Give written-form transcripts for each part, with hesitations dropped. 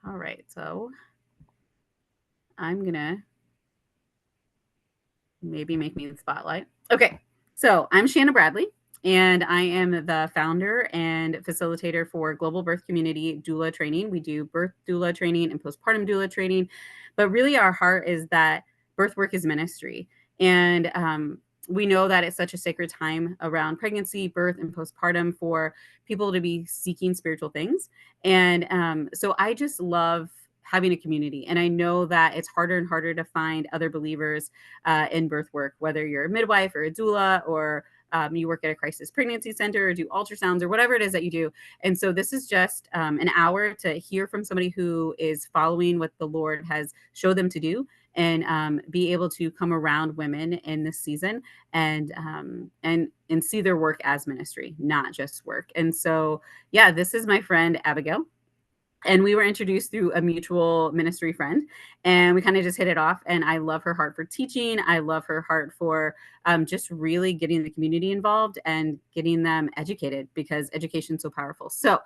All right, so I'm gonna maybe make me the spotlight. Okay, so I'm Shanna Bradley, and I am the founder and facilitator for Global Birth Community Doula Training. We do birth doula training and postpartum doula training, but really our heart is that birthwork is ministry. And we know that it's such a sacred time around pregnancy, birth, and postpartum for people to be seeking spiritual things. And so I just love having a community. And I know that it's harder and harder to find other believers in birth work, whether you're a midwife or a doula or you work at a crisis pregnancy center or do ultrasounds or whatever it is that you do. And so this is just an hour to hear from somebody who is following what the Lord has showed them to do and be able to come around women in this season and see their work as ministry, not just work. And so, yeah, this is my friend Abigail, and we were introduced through a mutual ministry friend, and we kind of just hit it off. And I love her heart for teaching. I love her heart for just really getting the community involved and getting them educated, because education is so powerful. So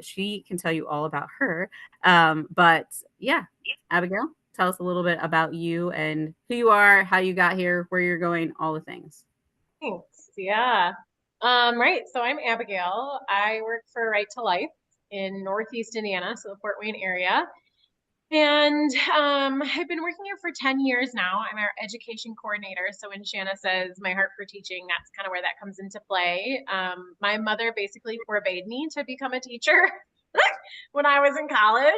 she can tell you all about her, but yeah, Abigail, tell us a little bit about you and who you are, how you got here, where you're going, all the things. Thanks. Yeah. Right. So I'm Abigail. I work for Right to Life in Northeast Indiana, so the Fort Wayne area. And I've been working here for 10 years now. I'm our education coordinator. So when Shanna says my heart for teaching, that's kind of where that comes into play. My mother basically forbade me to become a teacher when I was in college.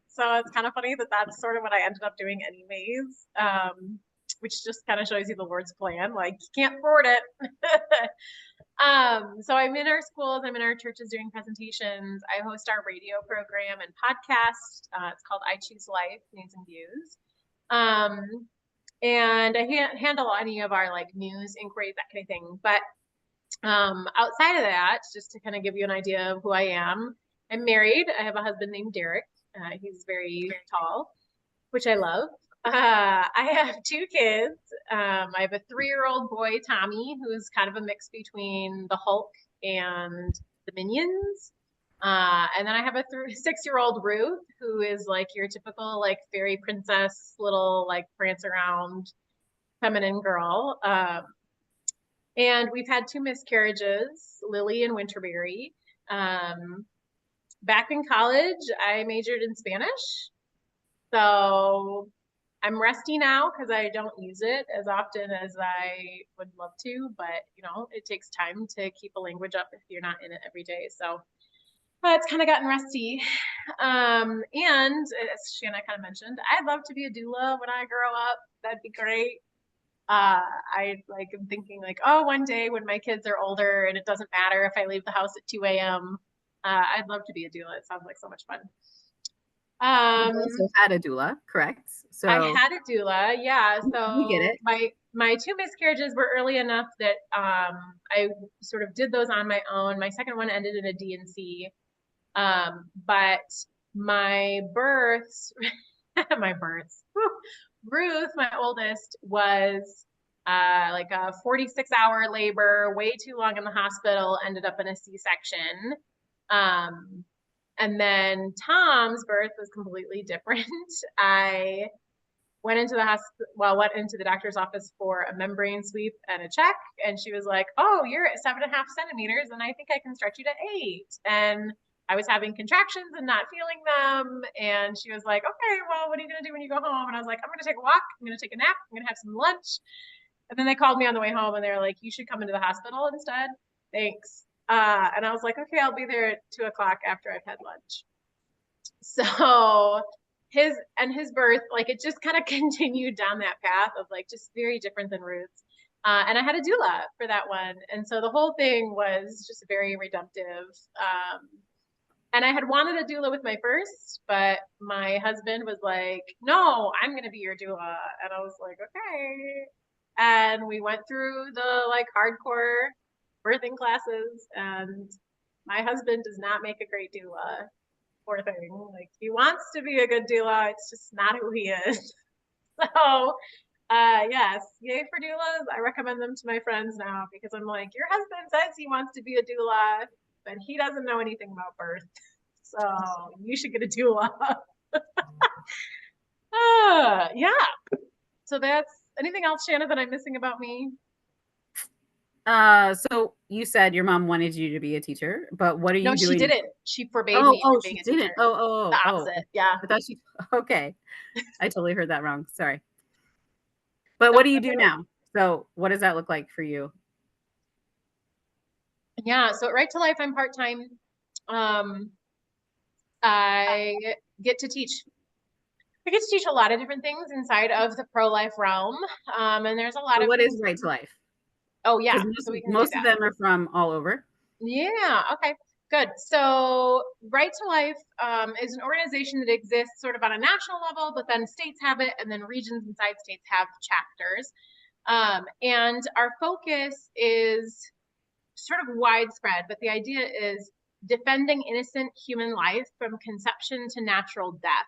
So it's kind of funny that that's sort of what I ended up doing anyways. Which just kind of shows you the Lord's plan. Like, you can't afford it. So I'm in our schools, I'm in our churches doing presentations. I host our radio program and podcast. It's called I Choose Life, News and Views. And I handle any of our like news inquiries, that kind of thing. But outside of that, just to kind of give you an idea of who I am, I'm married. I have a husband named Derek. He's very tall, which I love. I have two kids. I have a 3-year-old boy, Tommy, who's kind of a mix between the Hulk and the Minions. And then I have a 6-year-old Ruth, who is like your typical like fairy princess, little like prance around feminine girl. And we've had 2 miscarriages, Lily and Winterberry. Back in college, I majored in Spanish. So I'm rusty now because I don't use it as often as I would love to, but you know, it takes time to keep a language up if you're not in it every day. So it's kind of gotten rusty. And as Shanna kind of mentioned, I'd love to be a doula when I grow up. That'd be great. I like am thinking like, oh, one day when my kids are older and it doesn't matter if I leave the house at 2 a.m. I'd love to be a doula. It sounds like so much fun. You Um, also had a doula, correct? I So had a doula, yeah. we get So it. my 2 miscarriages were early enough that I sort of did those on my own. My second one ended in a D&C. But my births, my births, Ruth, my oldest, was like a 46-hour labor, way too long in the hospital, ended up in a C-section. Um, and then Tom's birth was completely different. I went into the hospital, well, went into the doctor's office for a membrane sweep and a check. And she was like, oh, you're at 7.5 centimeters, and I think I can stretch you to 8. And I was having contractions and not feeling them. And she was like, okay, well, what are you going to do when you go home? And I was like, I'm going to take a walk. I'm going to take a nap. I'm going to have some lunch. And then they called me on the way home and they were like, you should come into the hospital instead. Thanks. And I was like, okay, I'll be there at 2 o'clock after I've had lunch. So his birth, like it just kind of continued down that path of like just very different than Ruth's. And I had a doula for that one. And so the whole thing was just very redemptive. And I had wanted a doula with my first, but my husband was like, no, I'm going to be your doula. And I was like, okay. And we went through the like hardcore birthing classes, and my husband does not make a great doula. Poor thing. Like, he wants to be a good doula, it's just not who he is. So yes, yay for doulas. I recommend them to my friends now because I'm like, your husband says he wants to be a doula, but he doesn't know anything about birth. So you should get a doula. Yeah. So that's anything else, Shanna, that I'm missing about me? So you said your mom wanted you to be a teacher, but what are No, you she doing? didn't. She forbade me Oh, from she being a didn't. teacher. Oh, The oh, oh. opposite. Yeah. I thought she okay. I totally heard that wrong. Sorry. But No, what do you that's do okay. now? So what does that look like for you? Yeah. So at Right to Life, I'm part-time. Um, I get to teach. I get to teach a lot of different things inside of the pro-life realm. And there's a lot So of what is things. Right to Life? Oh yeah. Because So we can do most of that. them are from all over. Yeah, okay, good. So, Right to Life is an organization that exists sort of on a national level, but then states have it, and then regions inside states have chapters. And our focus is sort of widespread, but the idea is defending innocent human life from conception to natural death.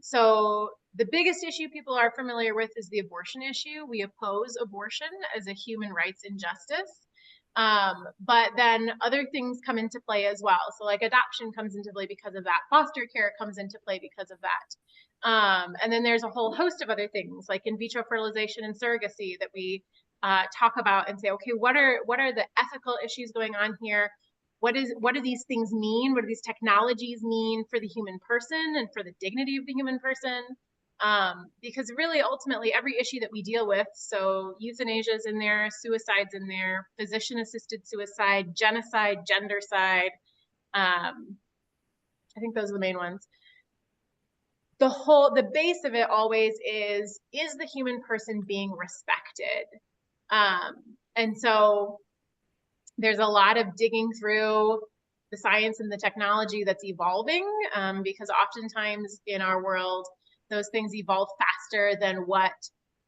So the biggest issue people are familiar with is the abortion issue. We oppose abortion as a human rights injustice. But then other things come into play as well. So like adoption comes into play because of that. Foster care comes into play because of that. And then there's a whole host of other things like in vitro fertilization and surrogacy that we talk about and say, okay, what are the ethical issues going on here? What do these things mean? What do these technologies mean for the human person and for the dignity of the human person? Because really, ultimately, every issue that we deal with, so euthanasia is in there, suicide's in there, physician-assisted suicide, genocide, gendercide. I think those are the main ones. The base of it always is the human person being respected? And so there's a lot of digging through the science and the technology that's evolving, because oftentimes in our world, those things evolve faster than what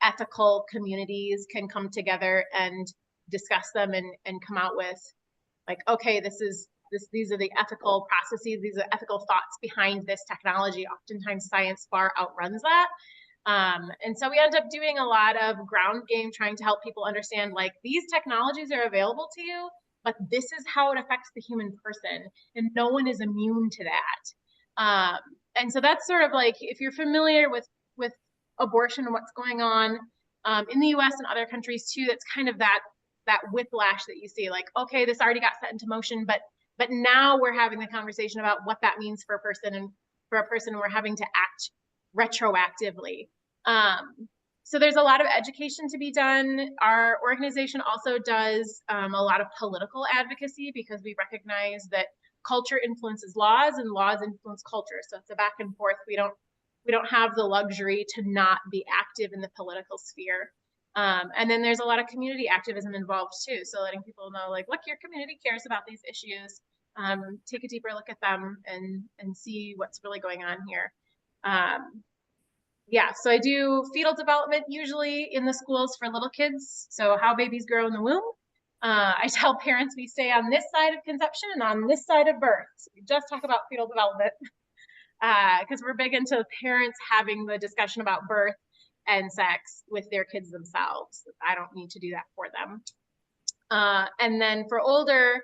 ethical communities can come together and discuss them and come out with like, okay, these are the ethical processes, these are ethical thoughts behind this technology. Oftentimes science far outruns that. And so we end up doing a lot of ground game trying to help people understand like these technologies are available to you, but this is how it affects the human person, and no one is immune to that. And so that's sort of like if you're familiar with abortion and what's going on in the U.S. and other countries too, that's kind of that whiplash that you see. Like, okay, this already got set into motion, but now we're having the conversation about what that means for a person, and for a person we're having to act retroactively. So there's a lot of education to be done. Our organization also does a lot of political advocacy because we recognize that culture influences laws and laws influence culture. So it's a back and forth. We don't have the luxury to not be active in the political sphere. And then there's a lot of community activism involved too. So letting people know, like, look, your community cares about these issues. Take a deeper look at them and see what's really going on here. Yeah, so I do fetal development usually in the schools for little kids. So how babies grow in the womb. I tell parents we stay on this side of conception and on this side of birth. So we just talk about fetal development because we're big into parents having the discussion about birth and sex with their kids themselves. I don't need to do that for them. And then for older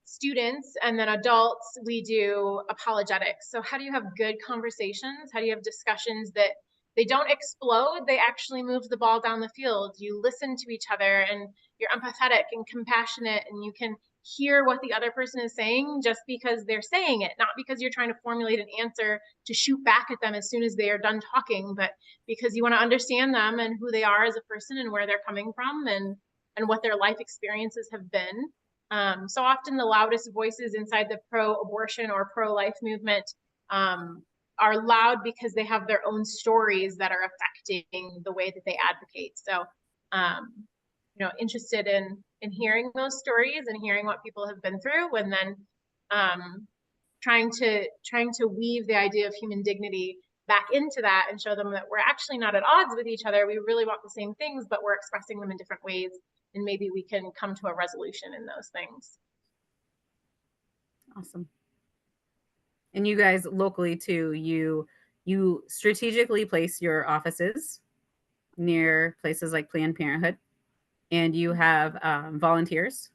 students and then adults, we do apologetics. So how do you have good conversations? How do you have discussions that they don't explode? They actually move the ball down the field. You listen to each other and you're empathetic and compassionate, and you can hear what the other person is saying just because they're saying it, not because you're trying to formulate an answer to shoot back at them as soon as they are done talking, but because you want to understand them and who they are as a person and where they're coming from and what their life experiences have been. So often the loudest voices inside the pro-abortion or pro-life movement are loud because they have their own stories that are affecting the way that they advocate. So, interested in hearing those stories and hearing what people have been through, and then trying to weave the idea of human dignity back into that and show them that we're actually not at odds with each other. We really want the same things, but we're expressing them in different ways, and maybe we can come to a resolution in those things. Awesome. And you guys locally too, you strategically place your offices near places like Planned Parenthood, and you have volunteers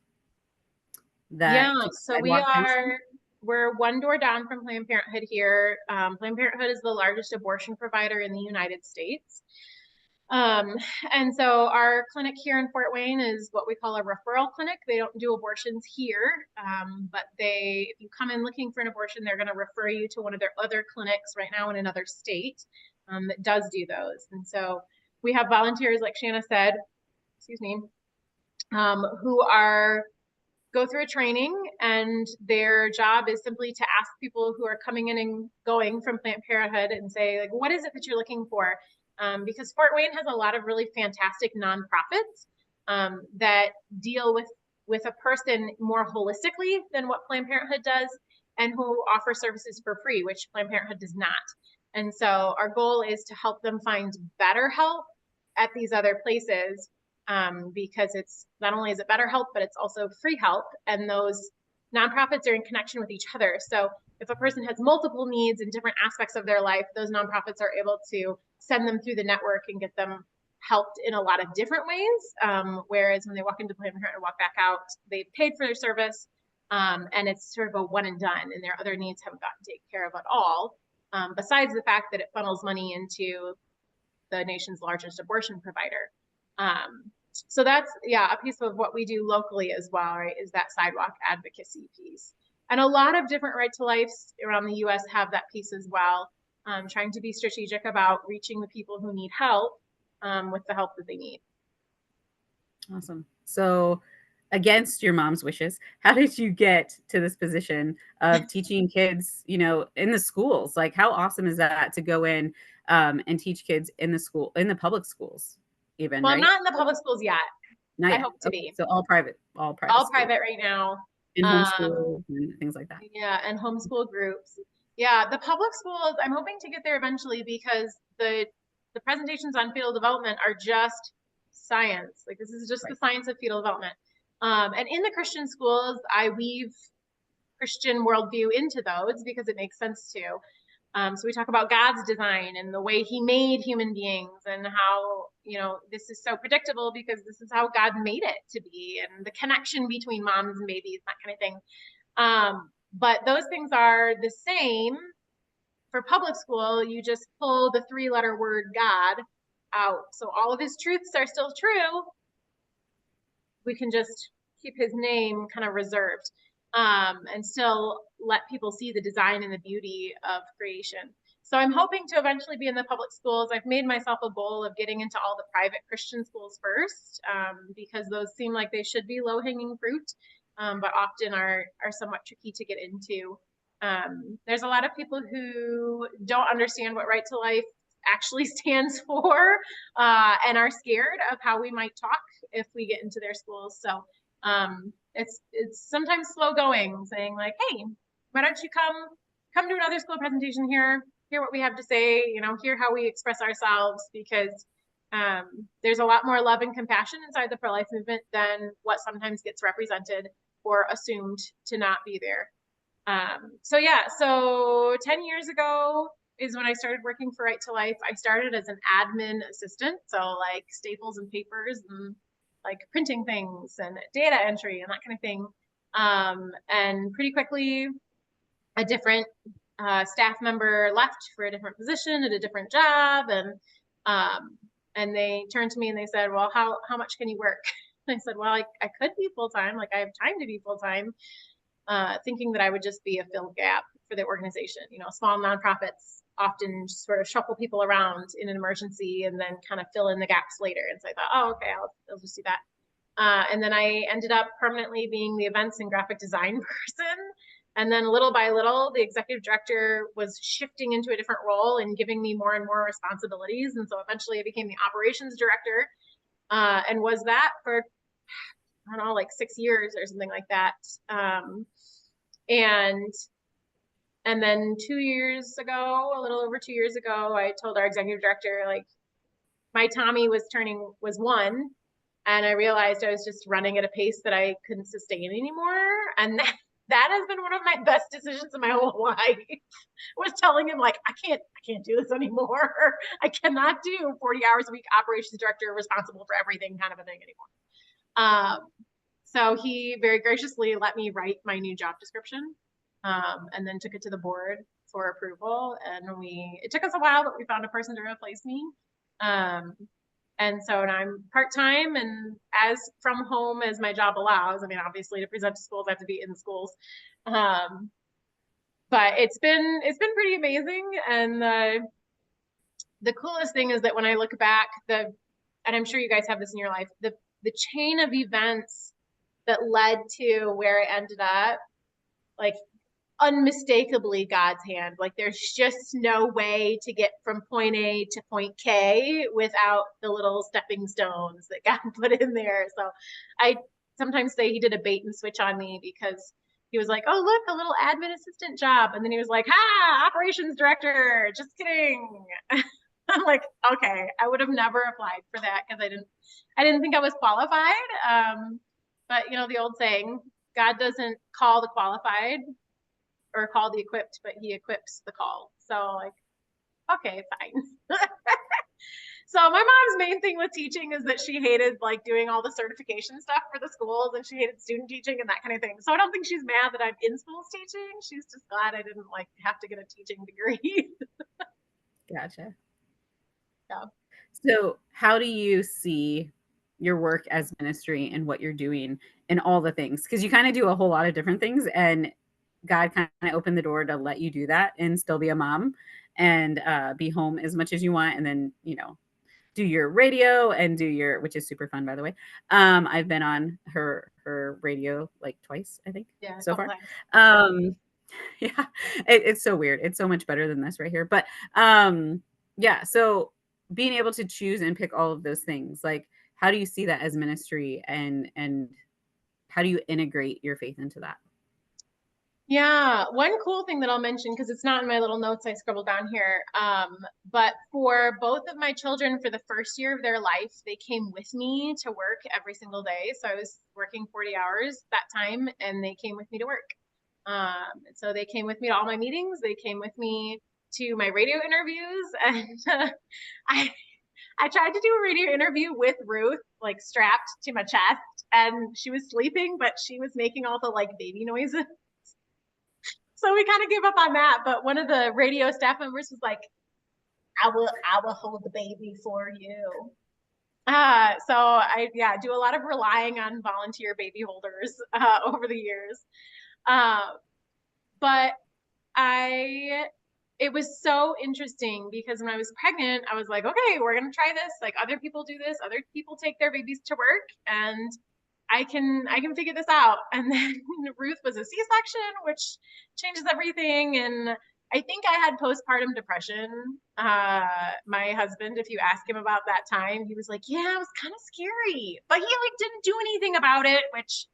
that Yeah, do so we sidewalk are fencing. we're one door down from Planned Parenthood here. Planned Parenthood is the largest abortion provider in the United States. Um, and so our clinic here in Fort Wayne is what we call a referral clinic. They don't do abortions here, but if you come in looking for an abortion, they're going to refer you to one of their other clinics right now in another state that does do those. And so we have volunteers, like Shanna said, excuse me, who go through a training, and their job is simply to ask people who are coming in and going from Planned Parenthood and say, like, what is it that you're looking for? Because Fort Wayne has a lot of really fantastic nonprofits that deal with a person more holistically than what Planned Parenthood does, and who offer services for free, which Planned Parenthood does not. And so our goal is to help them find better help at these other places, because it's not only is it better help, but it's also free help. And those nonprofits are in connection with each other. So if a person has multiple needs in different aspects of their life, those nonprofits are able to send them through the network and get them helped in a lot of different ways. Whereas when they walk into Planned Parenthood and walk back out, they've paid for their service, and it's sort of a one and done, and their other needs haven't gotten taken care of at all. Besides the fact that it funnels money into the nation's largest abortion provider. So that's, yeah, a piece of what we do locally as well, right, is that sidewalk advocacy piece. And a lot of different right to lives around the US have that piece as well, trying to be strategic about reaching the people who need help with the help that they need. Awesome. So, against your mom's wishes, how did you get to this position of teaching kids, in the schools? Like, how awesome is that to go in and teach kids in the public schools, even, Well, I'm right? not in the public schools yet. Not I yet. hope to Okay, be. so all private All schools private right now. and Um, homeschool and things like that. Yeah, and homeschool groups. Yeah, the public schools, I'm hoping to get there eventually, because the presentations on fetal development are just science. Like, this is just the Right. science of fetal development. And in the Christian schools, I weave Christian worldview into those because it makes sense to. So we talk about God's design and the way he made human beings, and how, this is so predictable because this is how God made it to be, and the connection between moms and babies, that kind of thing. But those things are the same for public school. You just pull the 3-letter word God out. So all of his truths are still true. We can just keep his name kind of reserved, and still let people see the design and the beauty of creation. So I'm hoping to eventually be in the public schools. I've made myself a goal of getting into all the private Christian schools first, because those seem like they should be low-hanging fruit, but often are somewhat tricky to get into. There's a lot of people who don't understand what Right to Life actually stands for, and are scared of how we might talk if we get into their schools. So it's sometimes slow going, saying like, hey, why don't you come to another school presentation here, hear what we have to say, hear how we express ourselves, because there's a lot more love and compassion inside the pro-life movement than what sometimes gets represented or assumed to not be there. So 10 years ago is when I started working for Right to Life. I started as an admin assistant, so like staples and papers and like printing things and data entry and that kind of thing. And pretty quickly, a different staff member left for a different position at a different job, and they turned to me and they said, "Well, how much can you work?" I said, "Well, I could be full time. Like, I have time to be full time." Thinking that I would just be a fill gap for the organization. Small nonprofits often just sort of shuffle people around in an emergency and then kind of fill in the gaps later. And so I thought, oh, okay, I'll just do that. And then I ended up permanently being the events and graphic design person. And then little by little, the executive director was shifting into a different role and giving me more and more responsibilities. And so eventually I became the operations director, and was that for, I don't know, like 6 years or something like that. And then 2 years ago, a little over 2 years ago, I told our executive director, like, my Tommy was 1, and I realized I was just running at a pace that I couldn't sustain anymore. And that has been one of my best decisions in my whole life, was telling him, like, I can't do this anymore. I cannot do 40 hours a week operations director responsible for everything kind of a thing anymore. So he very graciously let me write my new job description. and then took it to the board for approval. And it took us a while, but we found a person to replace me. Um, and so now I'm part-time and as from home as my job allows. I mean, obviously to present to schools, I have to be in schools. Um, but it's been pretty amazing. And the coolest thing is that when I look back, and I'm sure you guys have this in your life, the chain of events that led to where it ended up, like unmistakably God's hand. Like there's just no way to get from point A to point K without the little stepping stones that God put in there. So I sometimes say he did a bait and switch on me because he was like, "Oh, look, a little admin assistant job." And then he was like, "Ha, operations director." Just kidding. I'm like, okay, I would have never applied for that because I didn't think I was qualified. But you know, the old saying, God doesn't call the qualified or call the equipped, but he equips the call. So like, okay, fine. So my mom's main thing with teaching is that she hated like doing all the certification stuff for the schools and she hated student teaching and that kind of thing. So I don't think she's mad that I'm in schools teaching. She's just glad I didn't like have to get a teaching degree. Gotcha. Yeah. So, how do you see your work as ministry and what you're doing and all the things? Because you kind of do a whole lot of different things, and God kind of opened the door to let you do that and still be a mom and be home as much as you want, and then do your radio and do your, which is super fun, by the way. I've been on her radio like twice, I think, Yeah, a so couple far. times. Yeah, it's so weird. It's so much better than this right here. But yeah, so being able to choose and pick all of those things, like how do you see that as ministry, and how do you integrate your faith into that? Yeah, one cool thing that I'll mention because it's not in my little notes I scribbled down here. But for both of my children, for the first year of their life, they came with me to work every single day. So I was working 40 hours that time, and they came with me to work. So they came with me to all my meetings. They came with me to my radio interviews, and I I tried to do a radio interview with Ruth, like strapped to my chest, and she was sleeping, but she was making all the like baby noises. So we kind of gave up on that. But one of the radio staff members was like, I will hold the baby for you. So I do a lot of relying on volunteer baby holders over the years. Uh, but I it was so interesting because when I was pregnant, I was like, okay, we're gonna try this. Like other people do this, other people take their babies to work, and I can figure this out. And then Ruth was a C-section, which changes everything. And I think I had postpartum depression. My husband, if you ask him about that time, he was like, "Yeah, it was kind of scary," but he like didn't do anything about it, which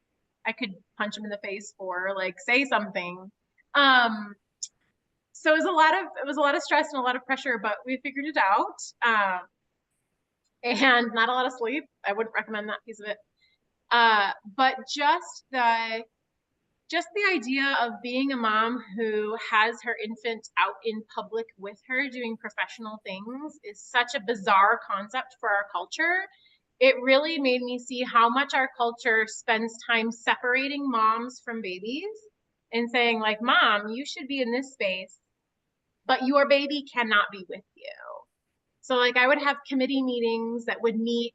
I could punch him in the face for, like say something. Um, so it was a lot of stress and a lot of pressure, but we figured it out. And not a lot of sleep. I wouldn't recommend that piece of it. But just the idea of being a mom who has her infant out in public with her doing professional things is such a bizarre concept for our culture. It really made me see how much our culture spends time separating moms from babies and saying like, "Mom, you should be in this space, but your baby cannot be with you." So like I would have committee meetings that would meet.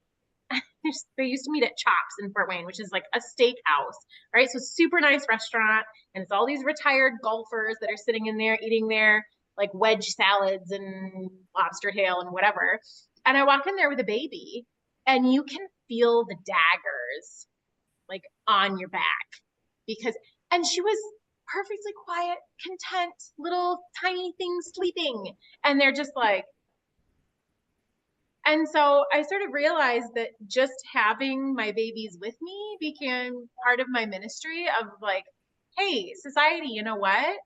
They used to meet at Chops in Fort Wayne, which is like a steakhouse, right? So super nice restaurant, and it's all these retired golfers that are sitting in there eating their like wedge salads and lobster tail and whatever. And I walk in there with a baby, and you can feel the daggers like on your back because, and she was perfectly quiet, content, little tiny thing sleeping, and they're just like, and so I sort of realized that just having my babies with me became part of my ministry of like, hey, society, you know what?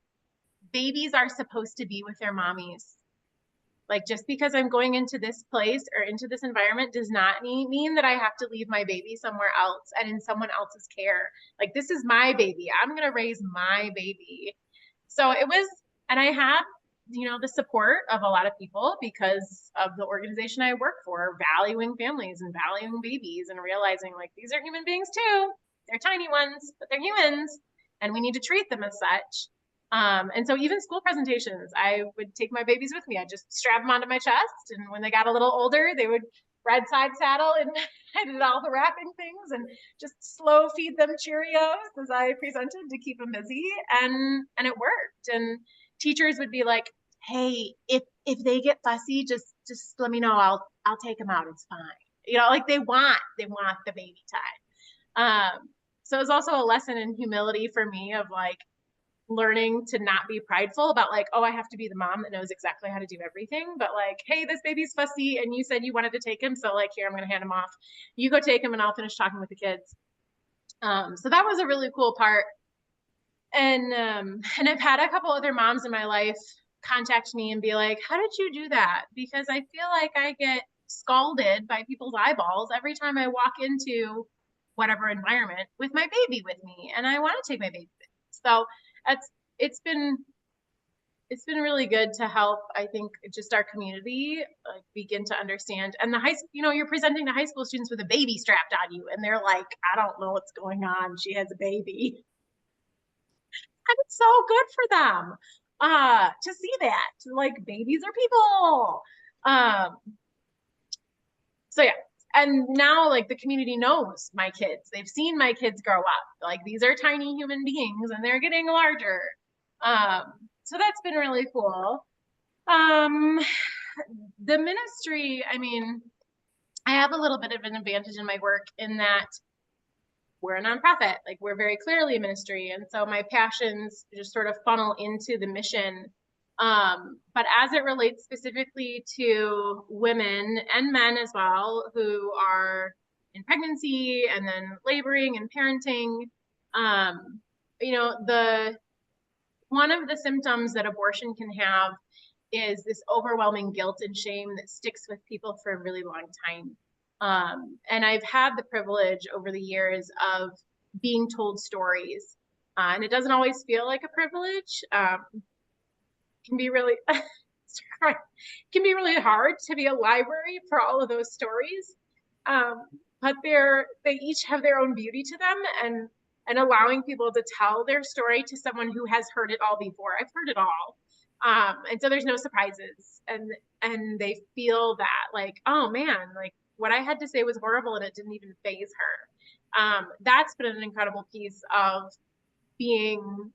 Babies are supposed to be with their mommies. Like just because I'm going into this place or into this environment does not mean that I have to leave my baby somewhere else and in someone else's care. Like this is my baby. I'm going to raise my baby. So it was, and I had, the support of a lot of people because of the organization I work for, valuing families and valuing babies and realizing like these are human beings too. They're tiny ones, but they're humans and we need to treat them as such. And so even school presentations, I would take my babies with me. I just strap them onto my chest. And when they got a little older, they would ride side saddle and I did all the wrapping things and just slow feed them Cheerios as I presented to keep them busy. And it worked. And teachers would be like, hey, if they get fussy, just let me know. I'll take them out. It's fine. You know, like they want the baby time. So it was also a lesson in humility for me of like learning to not be prideful about like, oh, I have to be the mom that knows exactly how to do everything, but like, hey, this baby's fussy and you said you wanted to take him, so like, here, I'm going to hand him off. You go take him and I'll finish talking with the kids. So that was a really cool part. And I've had a couple other moms in my life contact me and be like, how did you do that? Because I feel like I get scalded by people's eyeballs every time I walk into whatever environment with my baby with me, and I want to take my baby with me. So that's it's been it's been really good to help, I think, just our community like begin to understand. And the high school, you know, you're presenting to high school students with a baby strapped on you and they're like, I don't know what's going on, she has a baby. And it's so good for them to see that, like, babies are people. So yeah, and now like the community knows my kids, they've seen my kids grow up, like these are tiny human beings and they're getting larger. So that's been really cool. um the ministry, I mean, I have a little bit of an advantage in my work in that we're a nonprofit, like we're very clearly a ministry, and so my passions just sort of funnel into the mission. But as it relates specifically to women and men as well who are in pregnancy and then laboring and parenting, um, you know, the one of the symptoms that abortion can have is this overwhelming guilt and shame that sticks with people for a really long time. And I've had the privilege over the years of being told stories, and it doesn't always feel like a privilege. Can be really can be really hard to be a library for all of those stories. But they each have their own beauty to them, and allowing people to tell their story to someone who has heard it all before. I've heard it all. And so there's no surprises, and they feel that like, oh man, like what I had to say was horrible and it didn't even faze her. That's been an incredible piece of being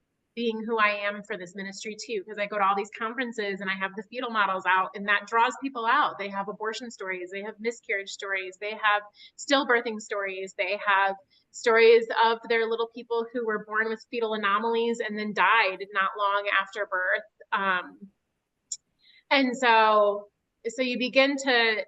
who I am for this ministry too, because I go to all these conferences and I have the fetal models out, and that draws people out. They have abortion stories, they have miscarriage stories, they have stillbirthing stories, they have stories of their little people who were born with fetal anomalies and then died not long after birth. And so you begin to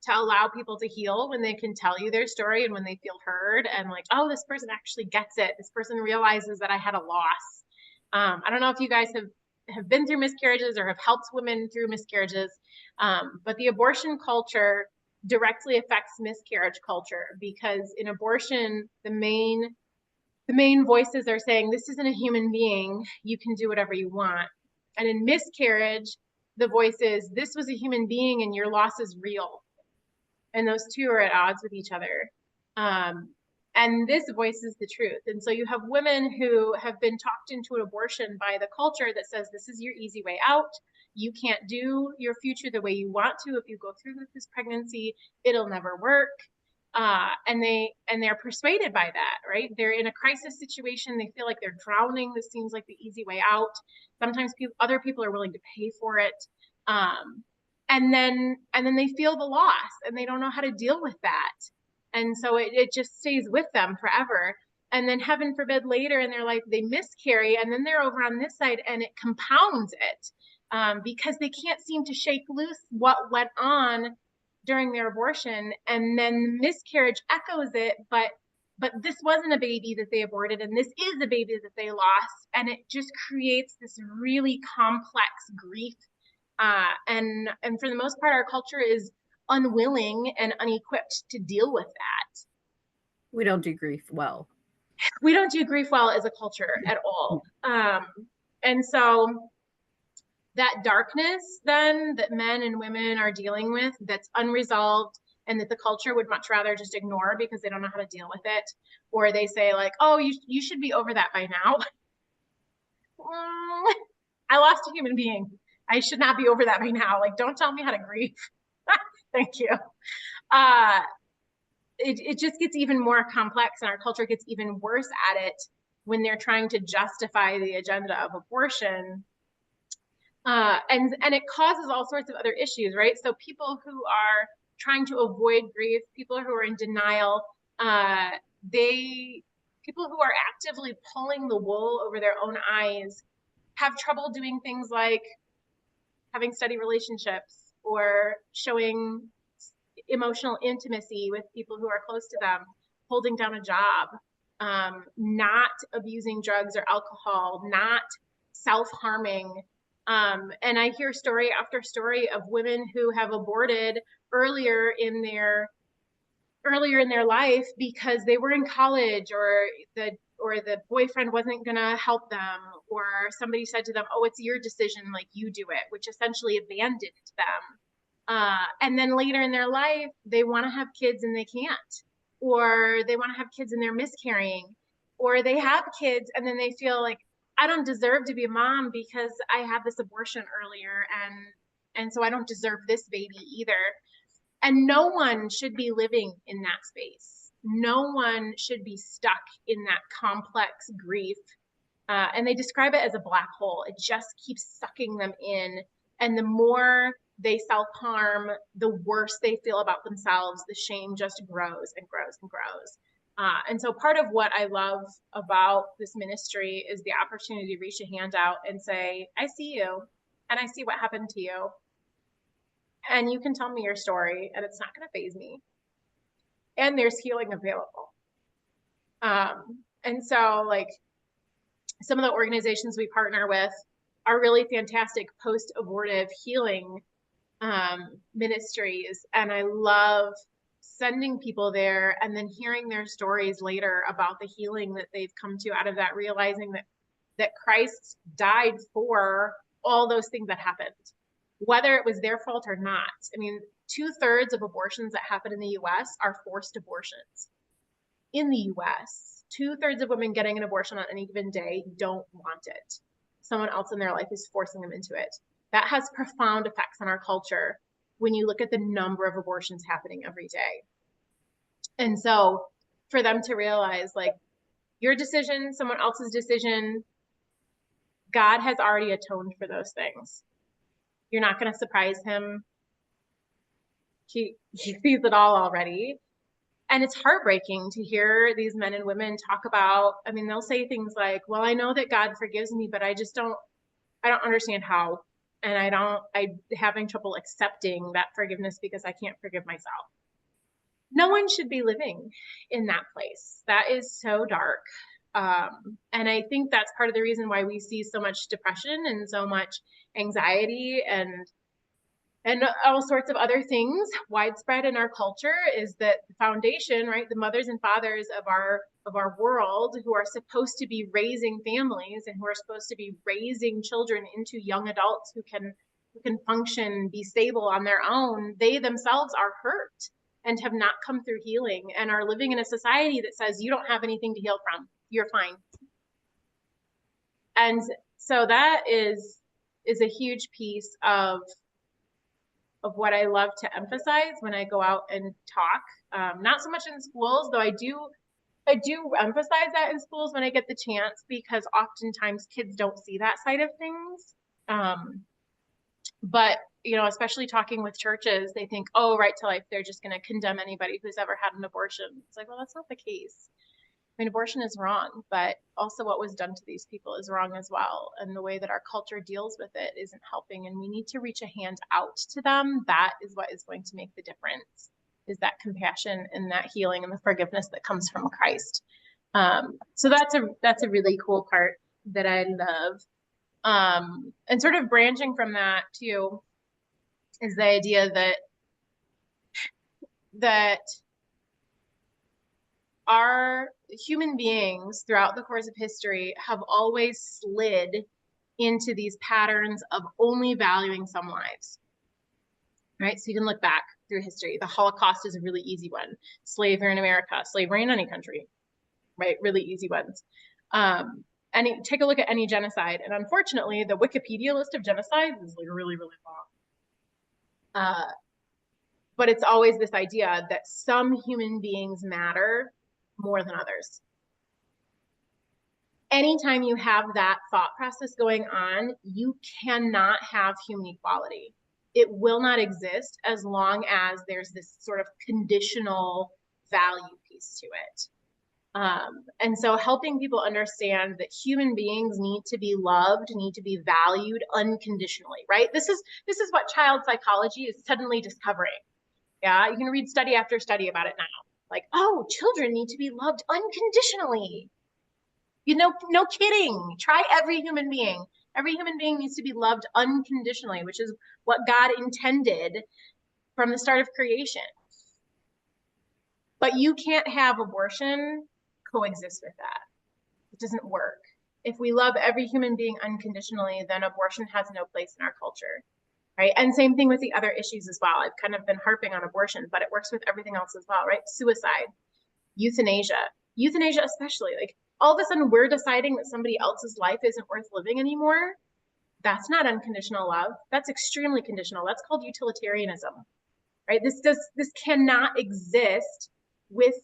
allow people to heal when they can tell you their story and when they feel heard and like, oh, this person actually gets it. This person realizes that I had a loss. I don't know if you guys have been through miscarriages or have helped women through miscarriages, but the abortion culture directly affects miscarriage culture, because in abortion, the main voices are saying, this isn't a human being, you can do whatever you want. And in miscarriage, the voice is, this was a human being and your loss is real. And those two are at odds with each other. And this voice is the truth. And so you have women who have been talked into an abortion by the culture that says, this is your easy way out. You can't do your future the way you want to. If you go through with this pregnancy, it'll never work. And they're persuaded by that, right? They're in a crisis situation. They feel like they're drowning. This seems like the easy way out. Sometimes other people are willing to pay for it. And then they feel the loss and they don't know how to deal with that. And so it just stays with them forever. And then heaven forbid later in their life, they miscarry, and then they're over on this side and it compounds it, because they can't seem to shake loose what went on during their abortion. And then miscarriage echoes it, but this wasn't a baby that they aborted, and this is a baby that they lost. And it just creates this really complex grief. And for the most part, our culture is unwilling and unequipped to deal with that. We don't do grief well. We don't do grief well as a culture at all. And so that darkness then that men and women are dealing with, that's unresolved and that the culture would much rather just ignore because they don't know how to deal with it, or they say like, oh, you should be over that by now. I lost a human being. I should not be over that by now. Like, don't tell me how to grieve. Thank you. Uh, it just gets even more complex, and our culture gets even worse at it when they're trying to justify the agenda of abortion. And it causes all sorts of other issues, right? So people who are trying to avoid grief, people who are in denial, they people who are actively pulling the wool over their own eyes have trouble doing things like having steady relationships or showing emotional intimacy with people who are close to them, holding down a job, not abusing drugs or alcohol, not self-harming. And I hear story after story of women who have aborted earlier in their life because they were in college, or the boyfriend wasn't gonna help them, or somebody said to them, oh, it's your decision, like you do it, which essentially abandoned them. And then later in their life, they want to have kids and they can't, or they want to have kids and they're miscarrying, or they have kids and then they feel like, I don't deserve to be a mom because I had this abortion earlier, and so I don't deserve this baby either. And no one should be living in that space. No one should be stuck in that complex grief. And they describe it as a black hole. It just keeps sucking them in. And the more they self-harm, the worse they feel about themselves. The shame just grows and grows and grows. And so part of what I love about this ministry is the opportunity to reach a hand out and say, I see you, and I see what happened to you. And you can tell me your story, and it's not going to faze me. And there's healing available. And so, like, some of the organizations we partner with are really fantastic post-abortive healing ministries. And I love sending people there and then hearing their stories later about the healing that they've come to out of that, realizing that Christ died for all those things that happened, whether it was their fault or not. I mean, 2/3 of abortions that happen in the US are forced abortions. In the US, 2/3 of women getting an abortion on any given day don't want it. Someone else in their life is forcing them into it. That has profound effects on our culture when you look at the number of abortions happening every day. And so for them to realize, like, your decision, someone else's decision, God has already atoned for those things. You're not going to surprise him. He sees it all already. And it's heartbreaking to hear these men and women talk about, I mean, they'll say things like, well, I know that God forgives me, but I don't understand how. And I'm having trouble accepting that forgiveness because I can't forgive myself. No one should be living in that place. That is so dark. And I think that's part of the reason why we see so much depression and so much anxiety and all sorts of other things widespread in our culture, is that the foundation, right, the mothers and fathers of our world, who are supposed to be raising families and who are supposed to be raising children into young adults who can function, be stable on their own, they themselves are hurt and have not come through healing and are living in a society that says you don't have anything to heal from, you're fine. And so that is a huge piece of what I love to emphasize when I go out and talk. Not so much in schools, though I do emphasize that in schools when I get the chance, because oftentimes kids don't see that side of things. But, you know, especially talking with churches, they think, oh, Right to Life, they're just going to condemn anybody who's ever had an abortion. It's like, well, that's not the case. I mean, abortion is wrong, but also what was done to these people is wrong as well. And the way that our culture deals with it isn't helping. And we need to reach a hand out to them. That is what is going to make the difference, is that compassion and that healing and the forgiveness that comes from Christ. So that's a really cool part that I love. And sort of branching from that too is the idea that our human beings throughout the course of history have always slid into these patterns of only valuing some lives, right? So you can look back through history. The Holocaust is a really easy one. Slavery in America, slavery in any country, right? Really easy ones. take a look at any genocide, and unfortunately, the Wikipedia list of genocides is like really, really long. But it's always this idea that some human beings matter more than others. Anytime you have that thought process going on, you cannot have human equality. It will not exist as long as there's this sort of conditional value piece to it. And so helping people understand that human beings need to be loved, need to be valued unconditionally, right? This is what child psychology is suddenly discovering. Yeah, you can read study after study about it now. Like, oh, children need to be loved unconditionally. You know, no kidding. Try every human being. Every human being needs to be loved unconditionally, which is what God intended from the start of creation. But you can't have abortion coexist with that. It doesn't work. If we love every human being unconditionally, then abortion has no place in our culture, right? And same thing with the other issues as well. I've kind of been harping on abortion, but it works with everything else as well, right? Suicide, euthanasia especially. Like all of a sudden we're deciding that somebody else's life isn't worth living anymore. That's not unconditional love. That's extremely conditional. That's called utilitarianism, right? This cannot exist with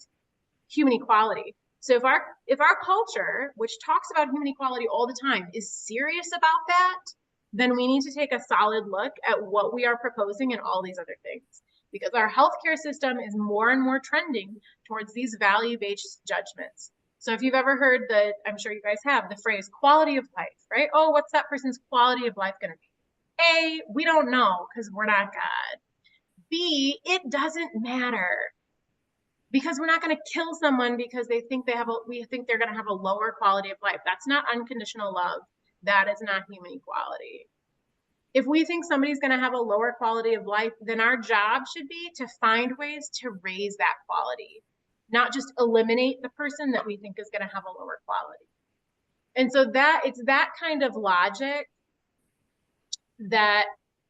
human equality. So if our culture, which talks about human equality all the time, is serious about that, then we need to take a solid look at what we are proposing and all these other things. Because our healthcare system is more and more trending towards these value-based judgments. So if you've ever heard I'm sure you guys have, the phrase quality of life, right? Oh, what's that person's quality of life going to be? A, we don't know because we're not God. B, it doesn't matter because we're not going to kill someone because we think they're going to have a lower quality of life. That's not unconditional love. That is not human equality. If we think somebody's going to have a lower quality of life, then our job should be to find ways to raise that quality, not just eliminate the person that we think is going to have a lower quality. And so it's that kind of logic that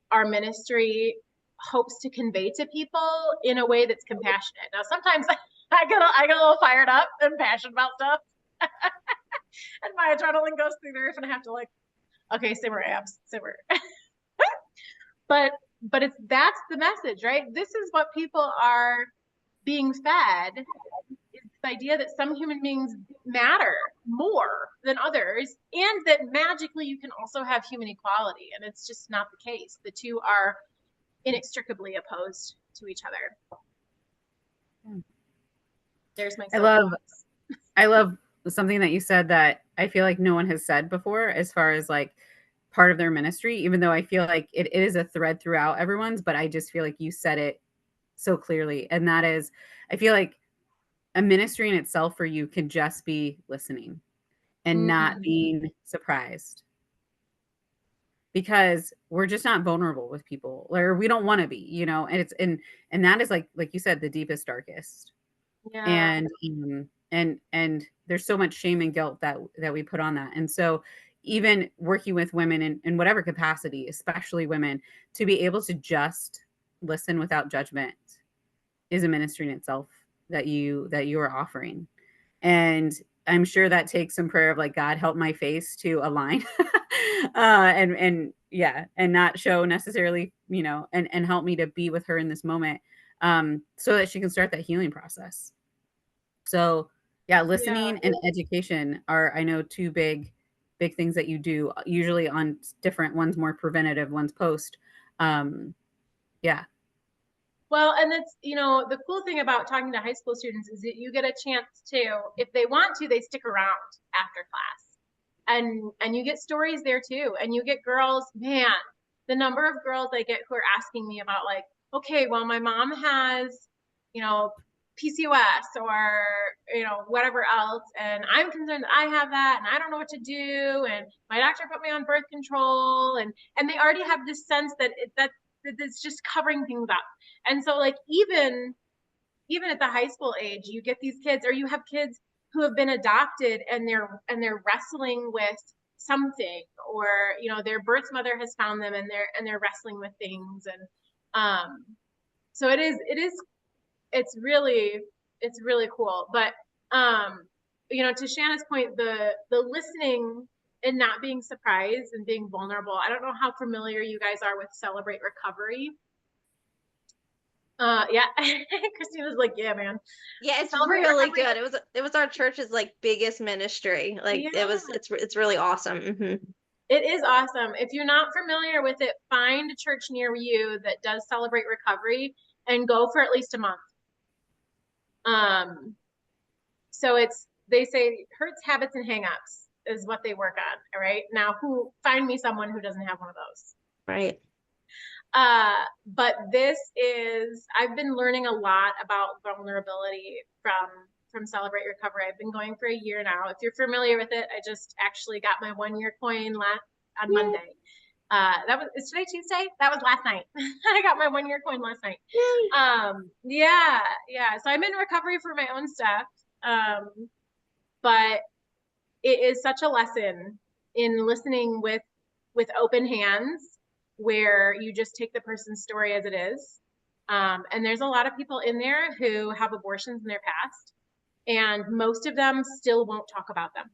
our ministry hopes to convey to people in a way that's compassionate. Now, sometimes I get a little fired up and passionate about stuff, and my adrenaline goes through the roof, and I have to okay, simmer abs, simmer. but that's the message, right? This is what people are being fed, is this idea that some human beings matter more than others, and that magically you can also have human equality, and it's just not the case. The two are inextricably opposed to each other. There's my soapbox. I love something that you said that I feel like no one has said before, as far as like part of their ministry, even though I feel like it is a thread throughout everyone's, but I just feel like you said it so clearly. And that is, I feel like a ministry in itself for you can just be listening and not being surprised, because we're just not vulnerable with people, or we don't want to be, you know, and and that is like you said, the deepest, darkest. Yeah. And there's so much shame and guilt that we put on that. And so even working with women in whatever capacity, especially women, to be able to just listen without judgment is a ministry in itself that you are offering. And I'm sure that takes some prayer of like, God, help my face to align, and yeah, and not show necessarily, you know, and help me to be with her in this moment, so that she can start that healing process. So yeah, listening and education are, I know, two big things that you do, usually on different ones, more preventative, ones post. Yeah. Well, and it's, you know, the cool thing about talking to high school students is that you get a chance to, if they want to, they stick around after class. And you get stories there too. And you get girls, man, the number of girls I get who are asking me about like, okay, well, my mom has, you know, PCOS or, you know, whatever else. And I'm concerned that I have that and I don't know what to do. And my doctor put me on birth control. And they already have this sense that it's just covering things up. And so like even at the high school age, you get these kids, or you have kids who have been adopted and they're wrestling with something, or you know, their birth mother has found them and they're wrestling with things. And so it's really cool. But to Shanna's point, the listening and not being surprised and being vulnerable. I don't know how familiar you guys are with Celebrate Recovery. Yeah, Christina's like, yeah, man. Yeah, it's Celebrate really Recovery. good. It was our church's like biggest ministry. Like Yeah, it's really awesome. it is awesome. If you're not familiar with it, find a church near you that does Celebrate Recovery and go for at least a month. Um, so they say hurts, habits, and hangups is what they work on. All right. Now, find me someone who doesn't have one of those. Right. But I've been learning a lot about vulnerability from Celebrate Recovery. I've been going for a year now. If you're familiar with it, I just actually got my 1 year coin on Yay. Monday. Is today Tuesday? That was last night. I got my 1 year coin last night. Yay. Yeah. So I'm in recovery for my own stuff. But it is such a lesson in listening with open hands, where you just take the person's story as it is. And there's a lot of people in there who have abortions in their past, and most of them still won't talk about them,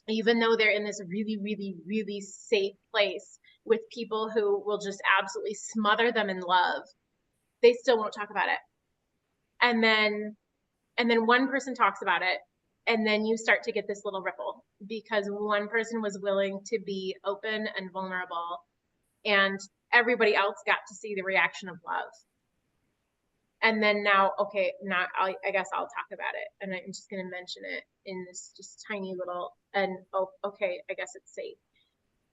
even though they're in this really, really, really safe place with people who will just absolutely smother them in love. They still won't talk about it. And then one person talks about it, and then you start to get this little ripple because one person was willing to be open and vulnerable, and everybody else got to see the reaction of love. And then now, okay, now I guess I'll talk about it, and I'm just going to mention it in this just tiny little, and oh, okay, I guess it's safe.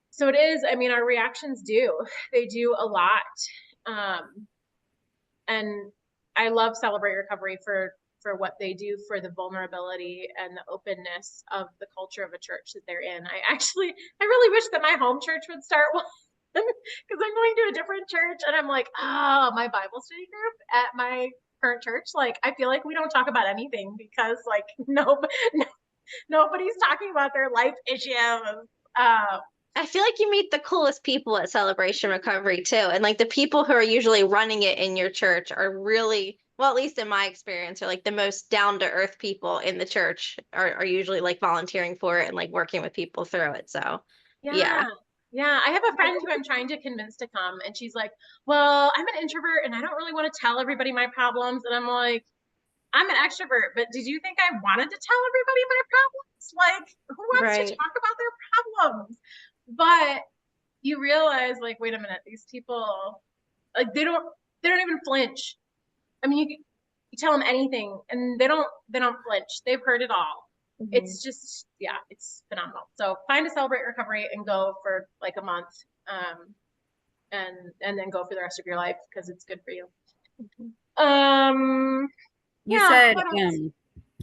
So it is. I mean, our reactions they do a lot. And I love Celebrate Recovery for what they do for the vulnerability and the openness of the culture of a church that they're in. I really wish that my home church would start one, because I'm going to a different church, and I'm like, oh, my Bible study group at my current church, like, I feel like we don't talk about anything because like nobody's talking about their life issues. I feel like you meet the coolest people at Celebration Recovery too. And like the people who are usually running it in your church are really, well, at least in my experience, are like the most down to earth people in the church are usually like volunteering for it and like working with people through it. So Yeah. yeah. Yeah. I have a friend who I'm trying to convince to come, and she's like, well, I'm an introvert and I don't really want to tell everybody my problems. And I'm like, I'm an extrovert, but did you think I wanted to tell everybody my problems? Like, who wants to Right. talk about their problems? But you realize, like, wait a minute, these people, like, they don't even flinch. I mean, you tell them anything and they don't flinch. They've heard it all. It's just, yeah, it's phenomenal. So find a Celebrate Recovery and go for like a month, and then go for the rest of your life because it's good for you. You Yeah. said What else?